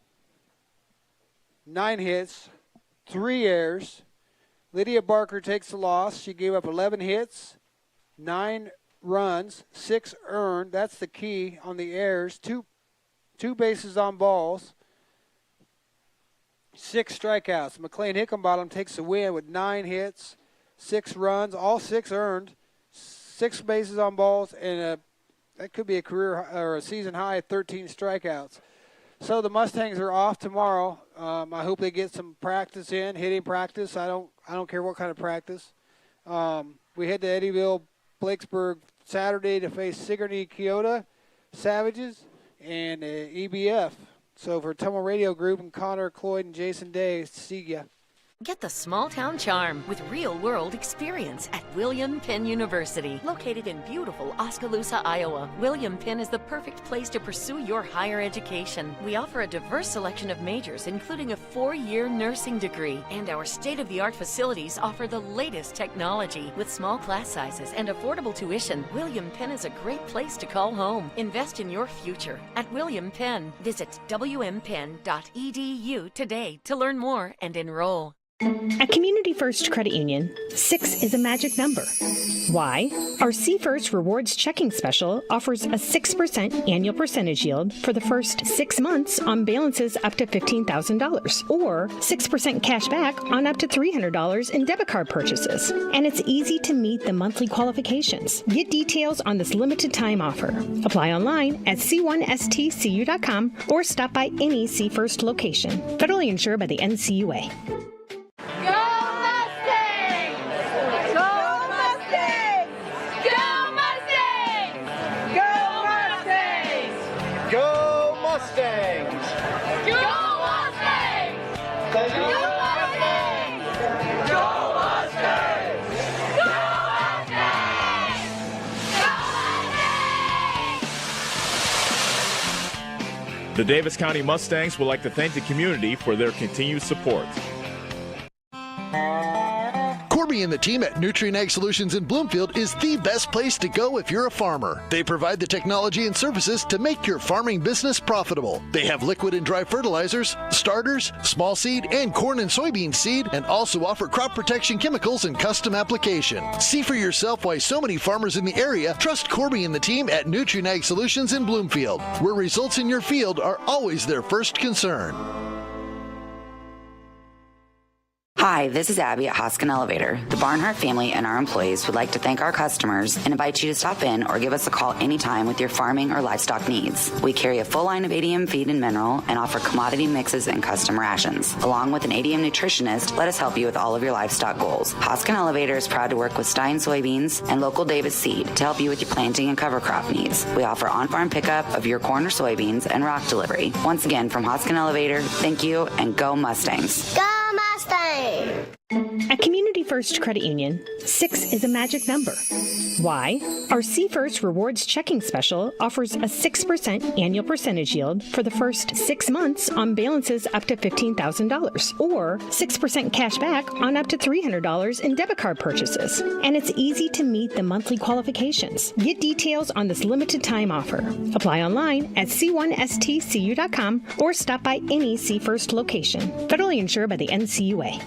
9 hits, 3 errors. Lydia Barker takes the loss. She gave up 11 hits, 9 runs, 6 earned. That's the key on the errors. Two bases on balls, 6 strikeouts. McLean Hickenbottom takes the win with 9 hits, 6 runs, all 6 earned, 6 bases on balls, and that could be a career or a season high 13 strikeouts. So the Mustangs are off tomorrow. I hope they get some practice in, hitting practice. I don't care what kind of practice. We head to Eddyville, Blakesburg Saturday to face Sigourney Keota Savages and EBF. So for Tumble Radio Group and Connor, Cloyd, and Jason Day, see ya. Get the small town charm with real-world experience at William Penn University. Located in beautiful Oskaloosa, Iowa, William Penn is the perfect place to pursue your higher education. We offer a diverse selection of majors, including a 4-year nursing degree. And our state-of-the-art facilities offer the latest technology. With small class sizes and affordable tuition, William Penn is a great place to call home. Invest in your future at William Penn. Visit wmpenn.edu today to learn more and enroll. At Community First Credit Union, 6 is a magic number. Why? Our See First Rewards checking special offers a 6% annual percentage yield for the first 6 months on balances up to $15,000, or 6% cash back on up to $300 in debit card purchases. And it's easy to meet the monthly qualifications. Get details on this limited time offer. Apply online at c1stcu.com or stop by any See First location. Federally insured by the NCUA. The Davis County Mustangs would like to thank the community for their continued support. Corby and the team at Nutrien Ag Solutions in Bloomfield is the best place to go if you're a farmer. They provide the technology and services to make your farming business profitable. They have liquid and dry fertilizers, starters, small seed, and corn and soybean seed, and also offer crop protection chemicals and custom application. See for yourself why so many farmers in the area trust Corby and the team at Nutrien Ag Solutions in Bloomfield, where results in your field are always their first concern. Hi, this is Abby at Hoskin Elevator. The Barnhart family and our employees would like to thank our customers and invite you to stop in or give us a call anytime with your farming or livestock needs. We carry a full line of ADM feed and mineral and offer commodity mixes and custom rations. Along with an ADM nutritionist, let us help you with all of your livestock goals. Hoskin Elevator is proud to work with Stein Soybeans and local Davis Seed to help you with your planting and cover crop needs. We offer on-farm pickup of your corn or soybeans and rock delivery. Once again, from Hoskin Elevator, thank you and go Mustangs. Go Mustang! At Community First Credit Union, 6 is a magic number. Why? Our See First Rewards Checking Special offers a 6% annual percentage yield for the first 6 months on balances up to $15,000, or 6% cash back on up to $300 in debit card purchases. And it's easy to meet the monthly qualifications. Get details on this limited time offer. Apply online at c1stcu.com or stop by any See First location. Federally insured by the NCUA.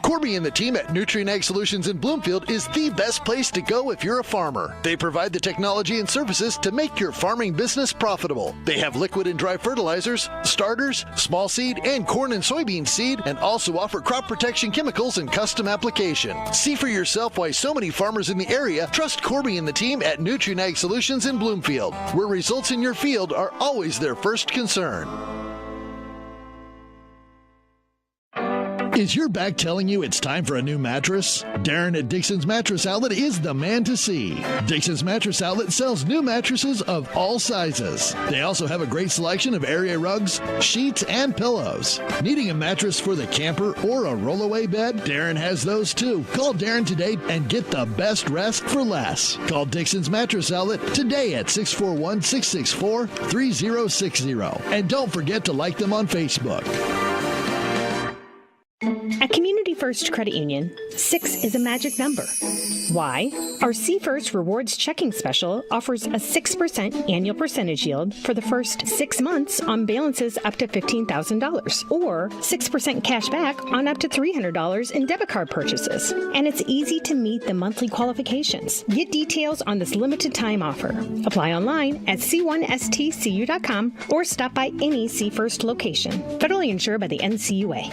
Corby and the team at Nutrien Ag Solutions in Bloomfield is the best place to go if you're a farmer. They provide the technology and services to make your farming business profitable. They have liquid and dry fertilizers, starters, small seed, and corn and soybean seed, and also offer crop protection chemicals and custom application. See for yourself why so many farmers in the area trust Corby and the team at Nutrien Ag Solutions in Bloomfield, where results in your field are always their first concern. Is your back telling you it's time for a new mattress? Darren at Dixon's Mattress Outlet is the man to see. Dixon's Mattress Outlet sells new mattresses of all sizes. They also have a great selection of area rugs, sheets, and pillows. Needing a mattress for the camper or a rollaway bed? Darren has those too. Call Darren today and get the best rest for less. Call Dixon's Mattress Outlet today at 641-664-3060. And don't forget to like them on Facebook. At Community First Credit Union, 6 is a magic number. Why? Our See First Rewards Checking Special offers a 6% annual percentage yield for the first 6 months on balances up to $15,000, or 6% cash back on up to $300 in debit card purchases. And it's easy to meet the monthly qualifications. Get details on this limited time offer. Apply online at c1stcu.com or stop by any See First location. Federally insured by the NCUA.